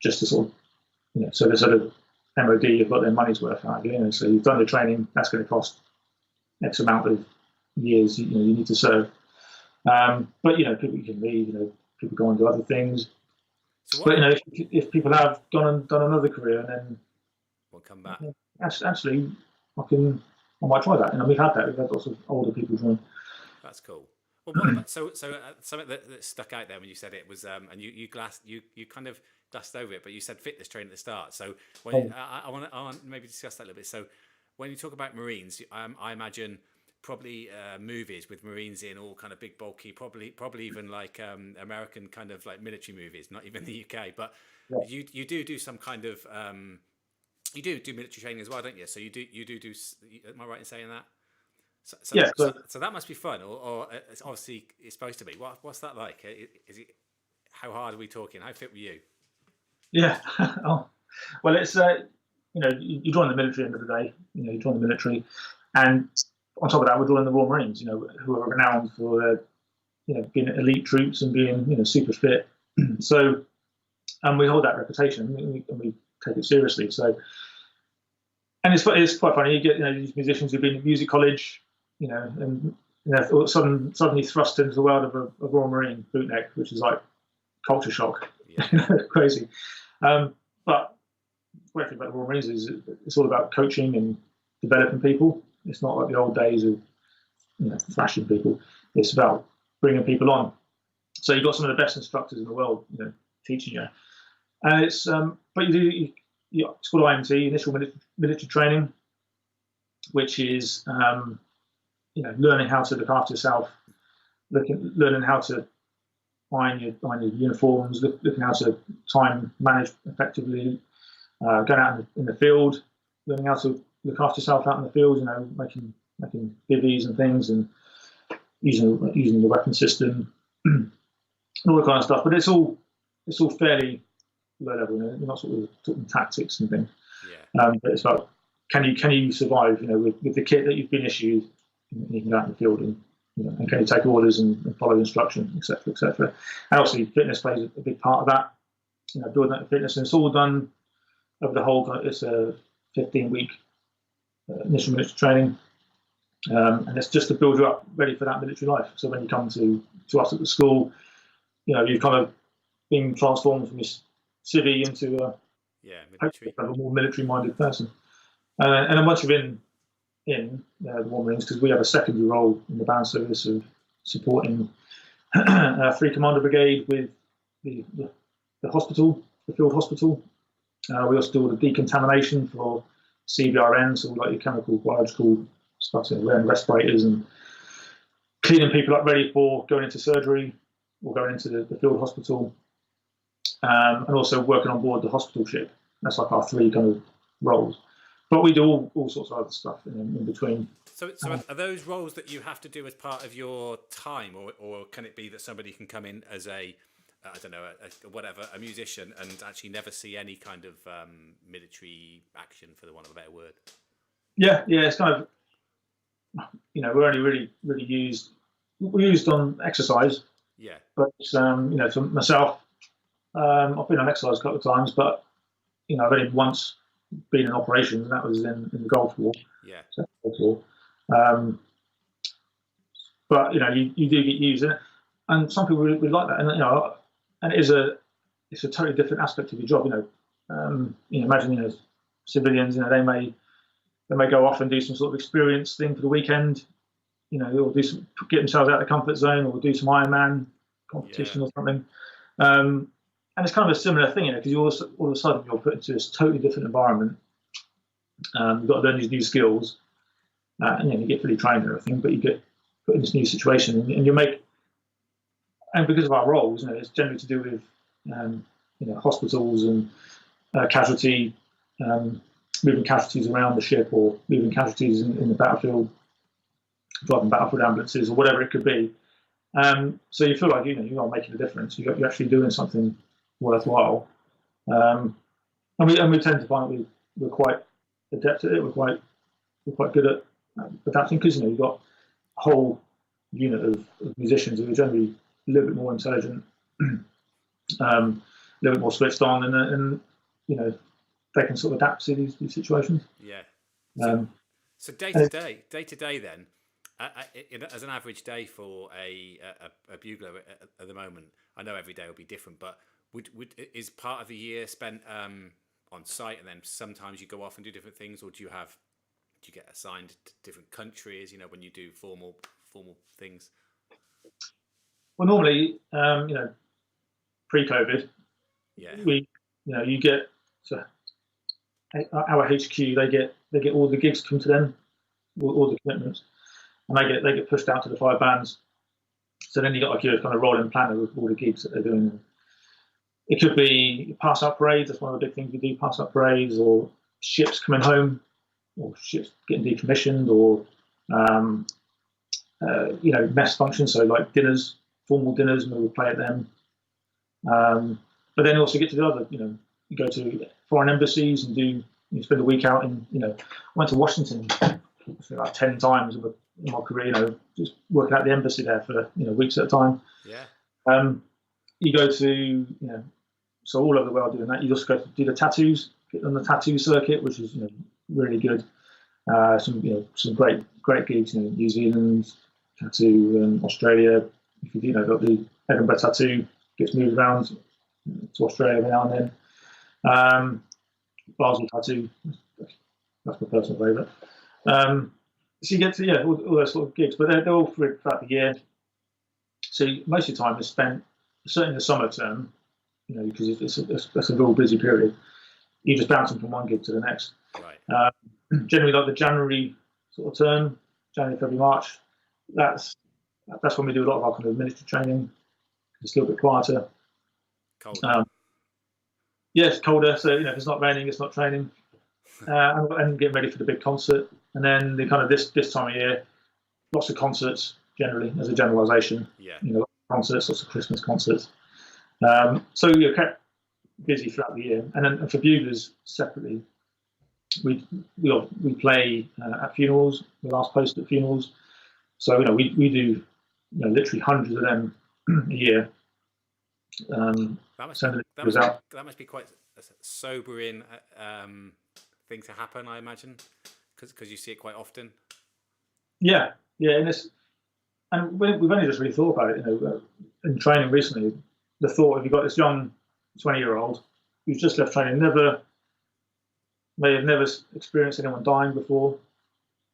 just to sort of. So the sort of MOD have got their money's worth out of you. So you've done the training, that's going to cost X amount of years. You need to serve. But people can leave. People go on to other things. So but if people have gone and done another career and then we'll come back. Actually, I might try that. We've had that. We've had lots of older people join. That's cool. Well, what about, so something that stuck out there when you said it was, and you kind of dust over it, but you said fitness training at the start. So I want to maybe discuss that a little bit. So when you talk about Marines, I imagine probably movies with Marines in, all kind of big, bulky, probably even like American kind of like military movies, not even the UK. But you do some kind of you do military training as well, don't you? So you do. Am I right in saying that? So that must be fun, or it's obviously it's supposed to be. What's that like? Is it? How hard are we talking? How fit were you? Yeah. Well, it's you join the military at the end of the day. You join the military, and on top of that, we're joining the Royal Marines. Who are renowned for being elite troops and being super fit. So, and we hold that reputation, and we take it seriously. So, and it's quite funny. You get these musicians who've been at music college, and suddenly thrust into the world of a Royal Marine bootneck, which is like culture shock. Yeah. Crazy. But the great thing about the Royal Marines is it's all about coaching and developing people. It's not like the old days of thrashing people. It's about bringing people on. So you've got some of the best instructors in the world, teaching you. And it's but it's called IMT, initial military training, which is learning how to look after yourself, learning how to iron your uniforms, looking how to time manage effectively, going out in the field, learning how to look after yourself out in the field, making bivvies and things, and using the weapon system, and all that kind of stuff. But it's all fairly low level. You're not sort of talking tactics and things. But it's about can you survive, with the kit that you've been issued, and you can go out in the field and and can you take orders and follow instruction, etc., etc. And obviously fitness plays a big part of that. Building that fitness, and it's all done over the whole. It's a 15-week initial military training, and it's just to build you up ready for that military life. So when you come to us at the school, you've kind of been transformed from this civvy into a more military-minded person. And then once you're in the War Marines, because we have a secondary role in the band service of supporting 3 Commander Brigade with the hospital, the field hospital. We also do all the decontamination for CBRN, so like your chemical, biological stuff, wearing respirators and cleaning people up ready for going into surgery or going into the field hospital, and also working on board the hospital ship. That's like our 3 kind of roles. But we do all sorts of other stuff in between. So are those roles that you have to do as part of your time, or can it be that somebody can come in as a musician and actually never see any kind of military action, for the want of a better word? Yeah, it's kind of, we're only really used on exercise. Yeah. But for myself, I've been on exercise a couple of times, but I've only once been in operations, and that was in the Gulf War. Yeah. Gulf War. But you do get used in it, and some people really like that, and it's a totally different aspect of your job. Imagine civilians, they may go off and do some sort of experience thing for the weekend, or get themselves out of the comfort zone, or do some Ironman competition or something. And it's kind of a similar thing, because all of a sudden you're put into this totally different environment. You've got to learn these new skills, and you get fully trained and everything, but you get put in this new situation, and you make. And because of our roles, it's generally to do with hospitals and casualty, moving casualties around the ship, or moving casualties in the battlefield, driving battlefield ambulances, or whatever it could be. So you feel like you are making a difference. You're actually doing something worthwhile, and we tend to find we're quite adept at it. We're quite good at adapting, because you've got a whole unit of musicians who are generally a little bit more intelligent, a little bit more switched on, and they can sort of adapt to these situations. Yeah. So day to day, then, as an average day for a bugler at the moment, I know every day will be different, but is part of the year spent on site, and then sometimes you go off and do different things, or do you get assigned to different countries? When you do formal things. Well, normally, pre-COVID, you get our HQ. They get all the gigs come to them, all the commitments, and they get pushed out to the 5 bands. So then you got like your kind of rolling planner with all the gigs that they're doing. It could be pass-out parades. That's one of the big things we do: pass-out parades, or ships coming home, or ships getting decommissioned, or mess functions. So like dinners. Formal dinners, and we would play at them. But then also get to the other, you go to foreign embassies and you spend a week out in, I went to Washington like 10 times in my career, just working at the embassy there for, weeks at a time. Yeah. You go to, so all over the world doing that. You just go to do the tattoos, get on the tattoo circuit, which is, really good. Some great gigs, New Zealand, tattoo, Australia. If you got the Edinburgh tattoo, gets moved around to Australia every now and then. Basel tattoo, that's my personal favourite. So you get to all those sort of gigs, but they're all throughout the year. So most of the time is spent, certainly in the summer term, because it's a real busy period. You're just bouncing from one gig to the next. Right. Generally, like the January sort of term, January, February, March, that's when we do a lot of our kind of military training. It's a little bit quieter. Colder. It's colder. So if it's not raining, it's not training, and getting ready for the big concert. And then the kind of this time of year, lots of concerts generally as a generalisation. Yeah. Concerts, lots of Christmas concerts. So you're kept busy throughout the year, and then for buglers separately, we play at funerals. We last post at funerals, so we do literally hundreds of them a year. That must be quite a sobering thing to happen, I imagine, because you see it quite often. Yeah, and we've only just really thought about it. In training recently, the thought, if you've got this young 20-year-old who's just left training, may have never experienced anyone dying before,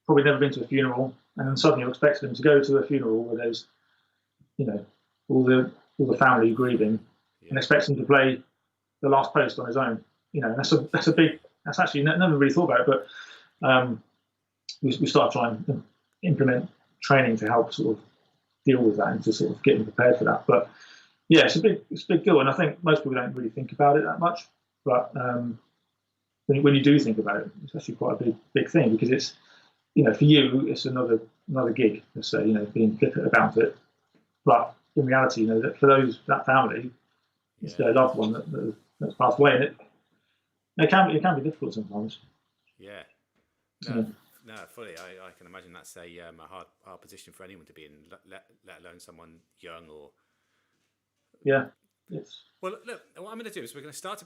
probably never been to a funeral, and then suddenly you're expecting them to go to a funeral where there's, all the family grieving, and expects him to play the last post on his own. And that's actually never really thought about it, but we started trying to implement training to help sort of deal with that and to sort of get them prepared for that. But yeah, it's a big deal, and I think most people don't really think about it that much. But when you do think about it, it's actually quite a big thing, because it's for you it's another gig, let's say, being flippant about it. But in reality, that for that family, it's their loved one that's passed away, and it can be difficult sometimes. Yeah. No, fully. I can imagine that's a hard position for anyone to be in, let alone someone young or. Yeah. Well, look, what I'm going to do is we're going to start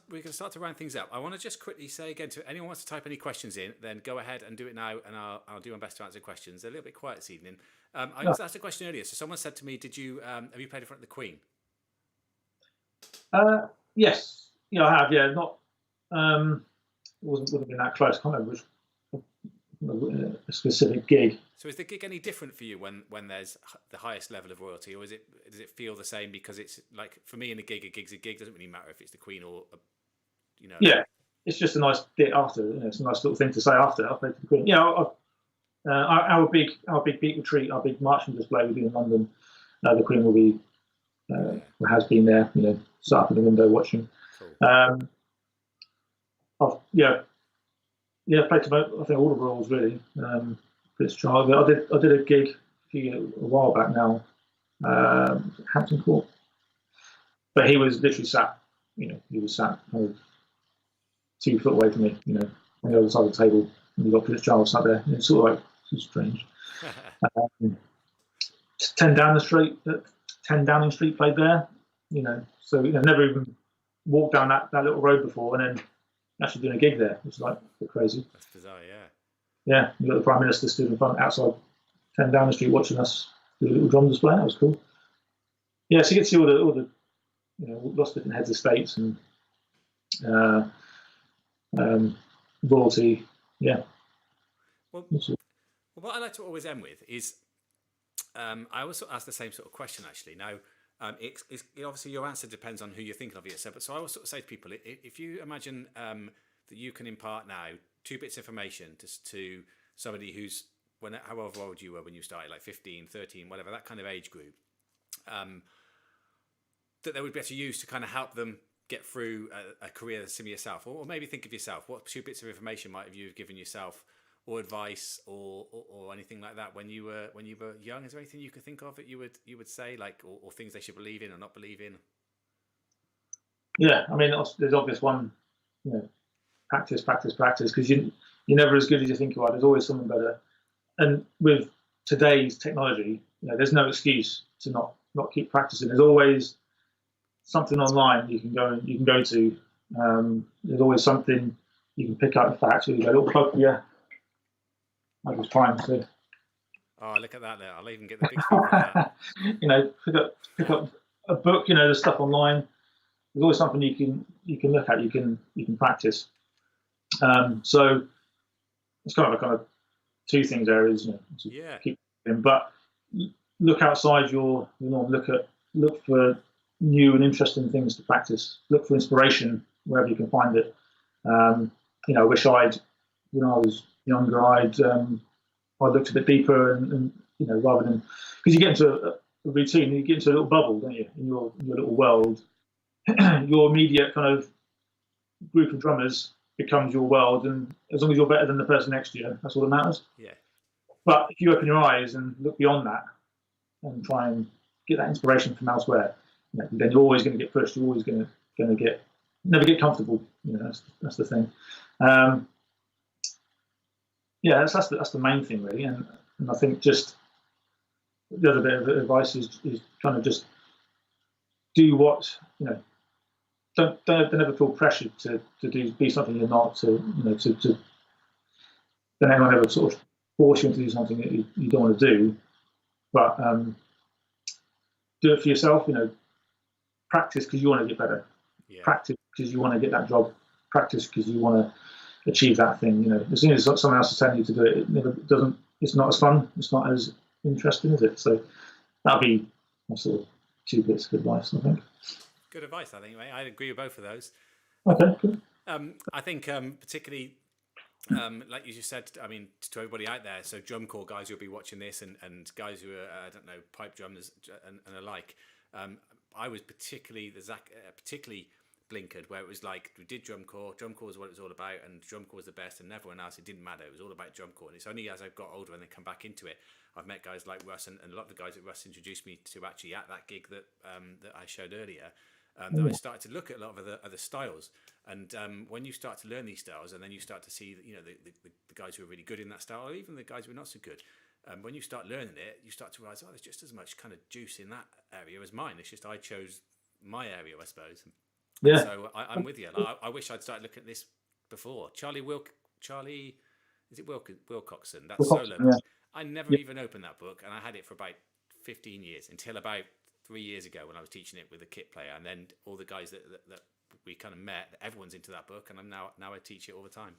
to round things up. I want to just quickly say again, to anyone who wants to type any questions in, then go ahead and do it now, and I'll do my best to answer questions. They're a little bit quiet this evening. I was asked a question earlier. So someone said to me, "Did you have you played in front of the Queen?" Yes, I have. Yeah, not wouldn't have been that close. I can't remember which a specific gig. So is the gig any different for you when there's the highest level of royalty, or does it feel the same? Because it's like, for me, in a gig's a gig. Doesn't really matter if it's the Queen or Yeah, it's just a nice bit after. It's a nice little thing to say after I played for the Queen. Our big beat retreat, our big marching display will be in London. The Queen will be has been there. Sat up in the window watching. Cool. I've played about, I think, all the roles really. British Child. I did a gig a while back now, Hampton Court, but he was literally sat. He was sat kind of 2 foot away from me. On the other side of the table, and we got British Child sat there. And it's sort of like strange. 10 Downing Street played there. So never even walked down that little road before, and then actually doing a gig there, which is like a bit crazy. That's bizarre, yeah. Yeah, you got the Prime Minister stood in front outside 10 Downing Street watching us do a little drum display. That was cool. Yeah, so you get to see all the lots of different heads of states and royalty. Yeah. Well, what I like to always end with is I always ask the same sort of question actually. Now, it's obviously your answer depends on who you're thinking of yourself. But so I always sort of say to people, if you imagine that you can impart now 2 bits of information to somebody who's however old you were when you started, like 15, 13, whatever, that kind of age group, that they would be able to use to kind of help them get through a career similar to yourself, or maybe think of yourself. What 2 bits of information might have you given yourself, or advice, or anything like that when you were young? Is there anything you could think of that you would say, like, or things they should believe in or not believe in? Yeah, I mean, there's obvious one, practice, because you're never as good as you think you are. There's always someone better. And with today's technology, there's no excuse to not keep practicing. There's always something online you can go to. There's always something you can pick up. In fact, so you got a little plug for you. I was trying to. Oh, look at that there! I'll even get the big screen for that. Pick up a book. There's stuff online. There's always something you can look at. You can practice. So it's kind of 2 things there is keep in, but look outside your norm. Look for new and interesting things to practice. Look for inspiration wherever you can find it. I wish when I was younger, I'd looked a bit deeper and rather than, because you get into a routine, you get into a little bubble, don't you, in your little world. Your immediate kind of group of drummers becomes your world, and as long as you're better than the person next to you, that's all that matters. Yeah. But if you open your eyes and look beyond that and try and get that inspiration from elsewhere, then you're always going to get pushed. You're always going to never get comfortable. That's the thing. yeah, that's the main thing really, and I think just the other bit of advice is kind of just do what don't ever feel pressured to be something you're not, to don't anyone ever sort of force you to do something that you don't want to do, but do it for yourself. Practice because you want to get better. Yeah. Practice because you want to get that job. Practice because you want to achieve that thing. As soon as someone else is telling you to do it, it doesn't. It's not as fun. It's not as interesting, is it? So that'll be my sort of 2 bits of advice, I think. Good advice, I think, mate. I agree with both of those. Okay, good. I think particularly, like you just said, I mean, to everybody out there, so drum corps guys who'll be watching this and guys who are, I don't know, pipe drummers and alike, I was particularly blinkered, where it was like, we did drum corps was what it was all about, and drum corps was the best, and everyone else, it didn't matter, it was all about drum corps. And it's only as I've got older and then come back into it, I've met guys like Russ and a lot of the guys that Russ introduced me to actually at that gig that I showed earlier, that I started to look at a lot of other styles. And when you start to learn these styles, and then you start to see the guys who are really good in that style, or even the guys who are not so good, when you start learning it, you start to realize, there's just as much kind of juice in that area as mine. It's just I chose my area, I suppose. Yeah. So I'm with you. I wish I'd started looking at this before. Charlie, is it Wilcoxon? That solo. Yeah. I never even opened that book, and I had it for about 15 years until about 3 years ago when I was teaching it with a kit player, and then all the guys that we kind of met, everyone's into that book, and now I teach it all the time.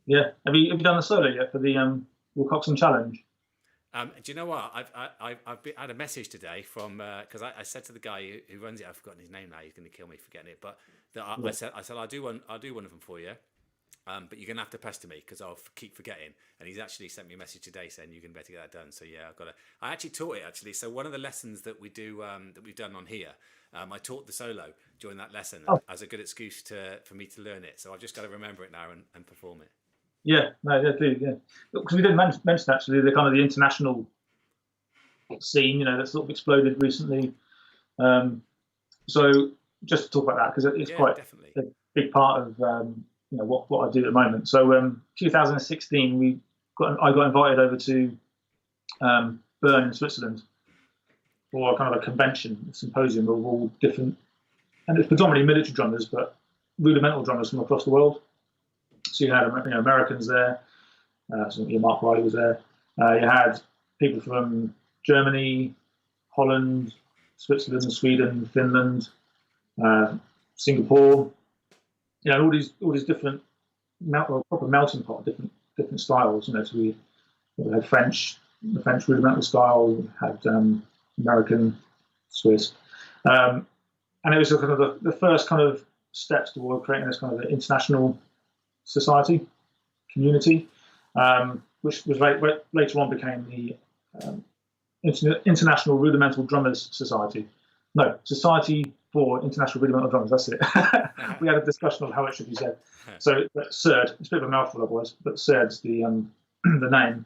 Yeah. Have you done a solo yet for the Wilcoxon Challenge? Do you know what? I've had a message today from because I said to the guy who runs it, I've forgotten his name now. He's going to kill me forgetting it. But I said I'll do one of them for you. But you're going to have to pester me because I'll keep forgetting. And he's actually sent me a message today saying you're going to better get that done. So yeah, I actually taught it actually. So one of the lessons that we do that we've done on here, I taught the solo during that lesson as a good excuse for me to learn it. So I've just got to remember it now and perform it. Yeah, no, they do. Yeah, because we didn't mention actually the kind of the international scene, that sort of exploded recently. So just to talk about that because it's quite a big part of what I do at the moment. So 2016, I got invited over to Bern in Switzerland for kind of a convention, a symposium of all different, and it's predominantly military drummers, but rudimental drummers from across the world. So you had Americans there. So Mark Riley was there. You had people from Germany, Holland, Switzerland, Sweden, Finland, Singapore. All these different proper melting pot, different styles. So we had the French rudimental style. We had American, Swiss, and it was kind of the first kind of steps toward creating this kind of international society, community, which was later on became the International Rudimental Drummers Society. No, Society for International Rudimental Drummers, that's it. We had a discussion of how it should be said. So CERD, it's a bit of a mouthful otherwise, but CERD's the name.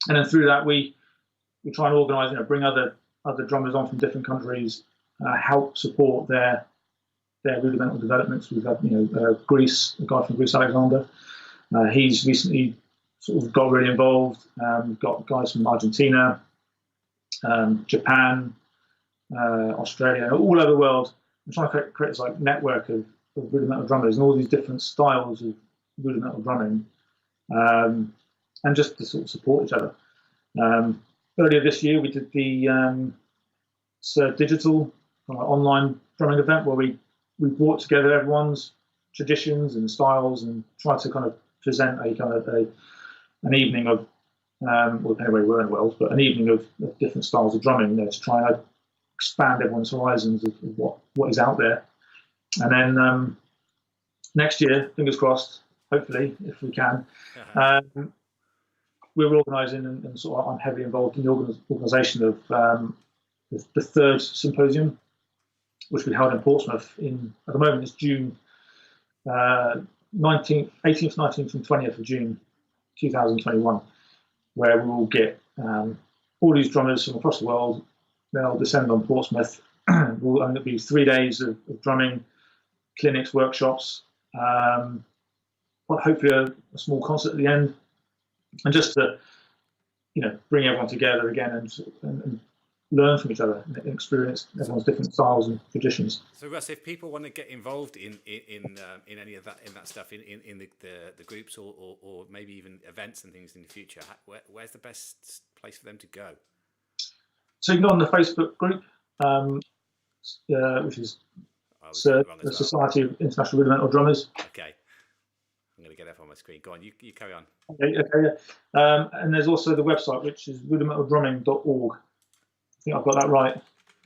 And then through that we try and organise, bring other drummers on from different countries, help support their rudimental developments. We've had, Greece, a guy from Greece, Alexander. He's recently sort of got really involved. We've got guys from Argentina, Japan, Australia, all over the world. I'm trying to create this network of rudimental drummers and all these different styles of rudimental drumming, and just to sort of support each other. Earlier this year, we did the digital online drumming event where we brought together everyone's traditions and styles and tried to kind of present an evening of, anyway, we're in Wales, but an evening of different styles of drumming, to try and expand everyone's horizons of what is out there. And then next year, fingers crossed, hopefully, if we can, we're organising and sort of I'm heavily involved in the organisation of the third symposium, which we held in Portsmouth at the moment it's June 18th, 19th and 20th of June 2021, where we will get all these drummers from across the world. They'll descend on Portsmouth. It'll be 3 days of drumming, clinics, workshops, hopefully a small concert at the end. and just to bring everyone together again and learn from each other and experience everyone's different styles and traditions. So Russ, if people want to get involved in any of that stuff in the groups or maybe even events and things in the future, where's the best place for them to go? So you can go on the Facebook group, which is the Society of International Rudimental Drummers. Okay, I'm going to get that on my screen. Go on, you carry on. Okay, yeah. And there's also the website, which is rudimentaldrumming.org. I think I've got that right.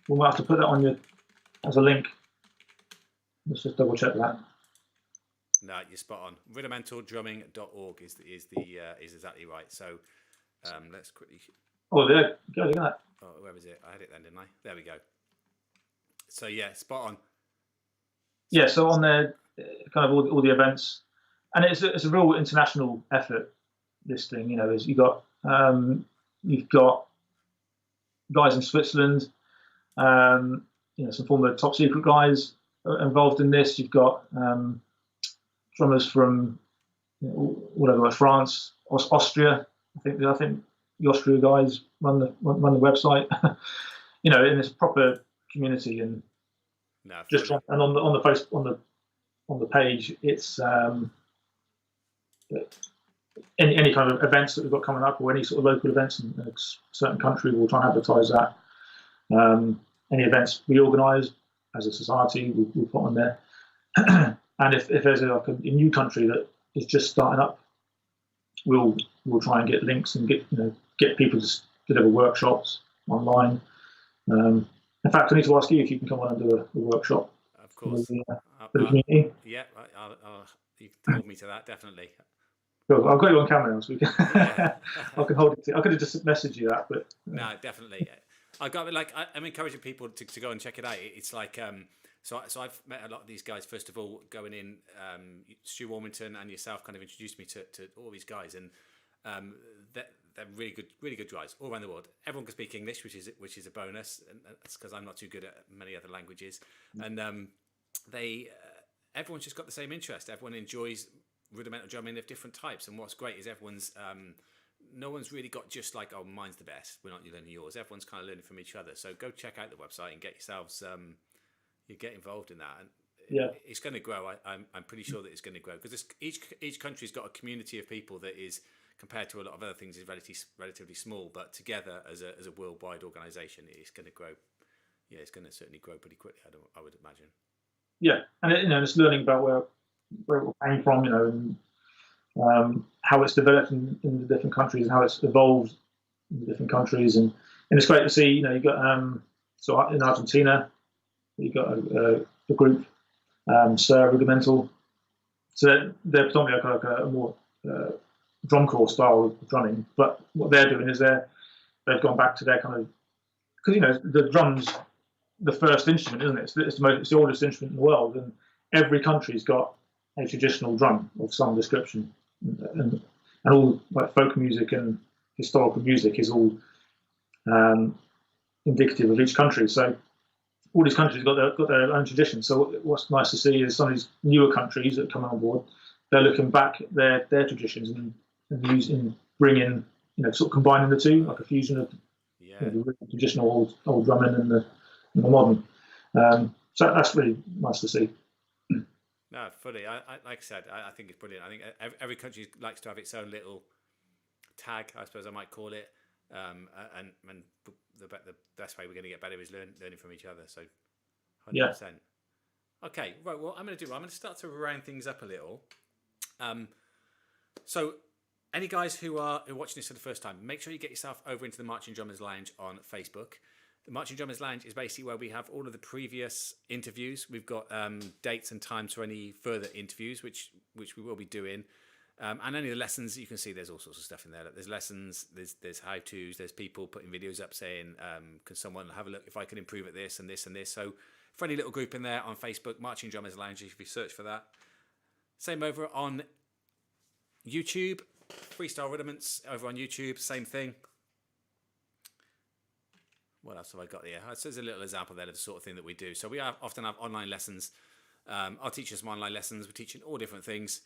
We might have to put that on as a link. Let's just double check that. No, you're spot on. Rudimentaldrumming.org is exactly right. So let's quickly. Oh, there. Go look at that. Oh, where was it? I had it then, didn't I? There we go. So yeah, spot on. Yeah, so on there, kind of all the events, and it's a real international effort. This thing, you've got guys in Switzerland, some former top secret guys involved in this. You've got drummers from all over France, Austria. I think the Austria guys run the website. In this proper community, and and on the post on the page, it's any kind of events that we've got coming up, or any sort of local events in a certain country, we'll try and advertise that. Any events we organise as a society, we'll put on there. And if there's a new country that is just starting up, we'll try and get links and get people to deliver workshops online. In fact, I need to ask you if you can come on and do a workshop. Of course. For the community. Yeah, you told me to that, definitely. Cool. I've got you on camera now, so we can I can hold it. I could have just messaged you that, but no, definitely. I'm encouraging people to go and check it out. It's like so I've met a lot of these guys. First of all, going in, Stu Warmington and yourself kind of introduced me to all these guys, and they're really good guys all around the world. Everyone can speak English, which is a bonus, and that's because I'm not too good at many other languages. And everyone's just got the same interest. Everyone enjoys rudimental drumming of different types, and what's great is everyone's no one's really got just like, oh, mine's the best, we're not learning yours. Everyone's kind of learning from each other. So go check out the website and get yourselves you get involved in that, and it's going to grow. I'm pretty sure that it's going to grow, because each country's got a community of people that is, compared to a lot of other things, is relatively small, but together as a worldwide organisation, it's going to grow. Yeah, it's going to certainly grow pretty quickly, I would imagine. Yeah, and it's learning about where it came from, and how it's developed in the different countries and how it's evolved in the different countries, and it's great to see. You've got so in Argentina, you've got a group, Rudimental. So they're predominantly like a more drum corps style of drumming, but what they're doing is they've gone back to their kind of, because the drums, the first instrument, isn't it? It's the oldest instrument in the world, and every country's got a traditional drum of some description, and all like folk music and historical music is all indicative of each country. So all these countries got their own traditions. So what's nice to see is some of these newer countries that come on board, they're looking back at their traditions and bringing, sort of combining the two, like a fusion of the traditional old drumming and the modern. So that's really nice to see. No, fully. I like I said, I think it's brilliant. I think every country likes to have its own little tag, I suppose I might call it. And the best way we're going to get better is learning from each other. So, 100%. Yeah. Okay, right. Well, I'm going to start to round things up a little. So, any guys who are watching this for the first time, make sure you get yourself over into the Marching Drummers Lounge on Facebook. The Marching Drummers Lounge is basically where we have all of the previous interviews. We've got dates and times for any further interviews, which we will be doing. And any of the lessons, you can see there's all sorts of stuff in there. There's lessons, there's how-tos, there's people putting videos up saying, can someone have a look if I can improve at this and this and this. So for any little group in there on Facebook, Marching Drummers Lounge, if you search for that. Same over on YouTube, Freestyle Rudiments over on YouTube, same thing. What else have I got here? So there's a little example there of the sort of thing that we do. So we often have online lessons. I'll teach you some online lessons. We're teaching all different things.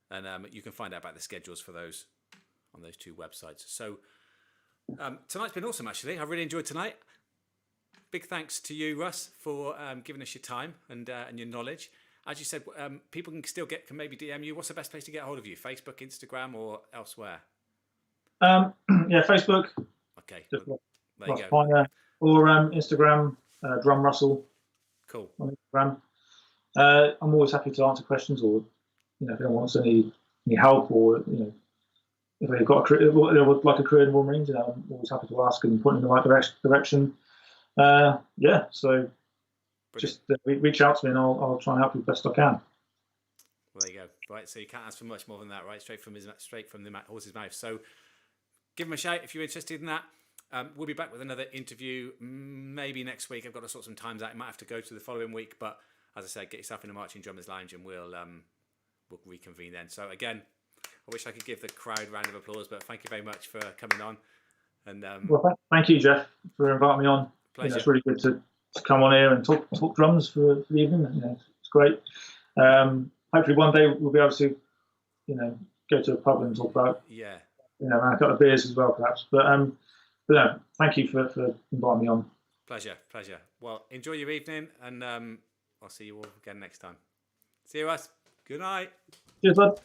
And you can find out about the schedules for those on those 2 websites. So tonight's been awesome, actually. I really enjoyed tonight. Big thanks to you, Russ, for giving us your time and your knowledge. As you said, people can maybe DM you. What's the best place to get a hold of you? Facebook, Instagram, or elsewhere? Yeah, Facebook. Okay. Just Well, there Russ you go. Piner, or Instagram, Drum Russell. Cool. On Instagram. I'm always happy to answer questions, or if anyone wants any help, or if they've got they would like a career in the Marines, I'm always happy to ask and point in the right direction. Yeah, so just reach out to me, and I'll try and help you best I can. Well, there you go. Right, so you can't ask for much more than that, right? Straight from the horse's mouth. So give him a shout if you're interested in that. We'll be back with another interview maybe next week. I've got to sort some times out. It might have to go to the following week, but as I said, get yourself in the Marching Drummers Lounge, and we'll reconvene then. So again, I wish I could give the crowd a round of applause, but thank you very much for coming on. And well, thank you, Geoff, for inviting me on. Pleasure. It's really good to come on here and talk drums for the evening. It's great. Hopefully one day we'll be able to, go to a pub and talk about, a couple of beers as well, perhaps. But no, thank you for inviting me on. Pleasure. Well, enjoy your evening, and I'll see you all again next time. See you, Russ. Good night. Cheers, bud.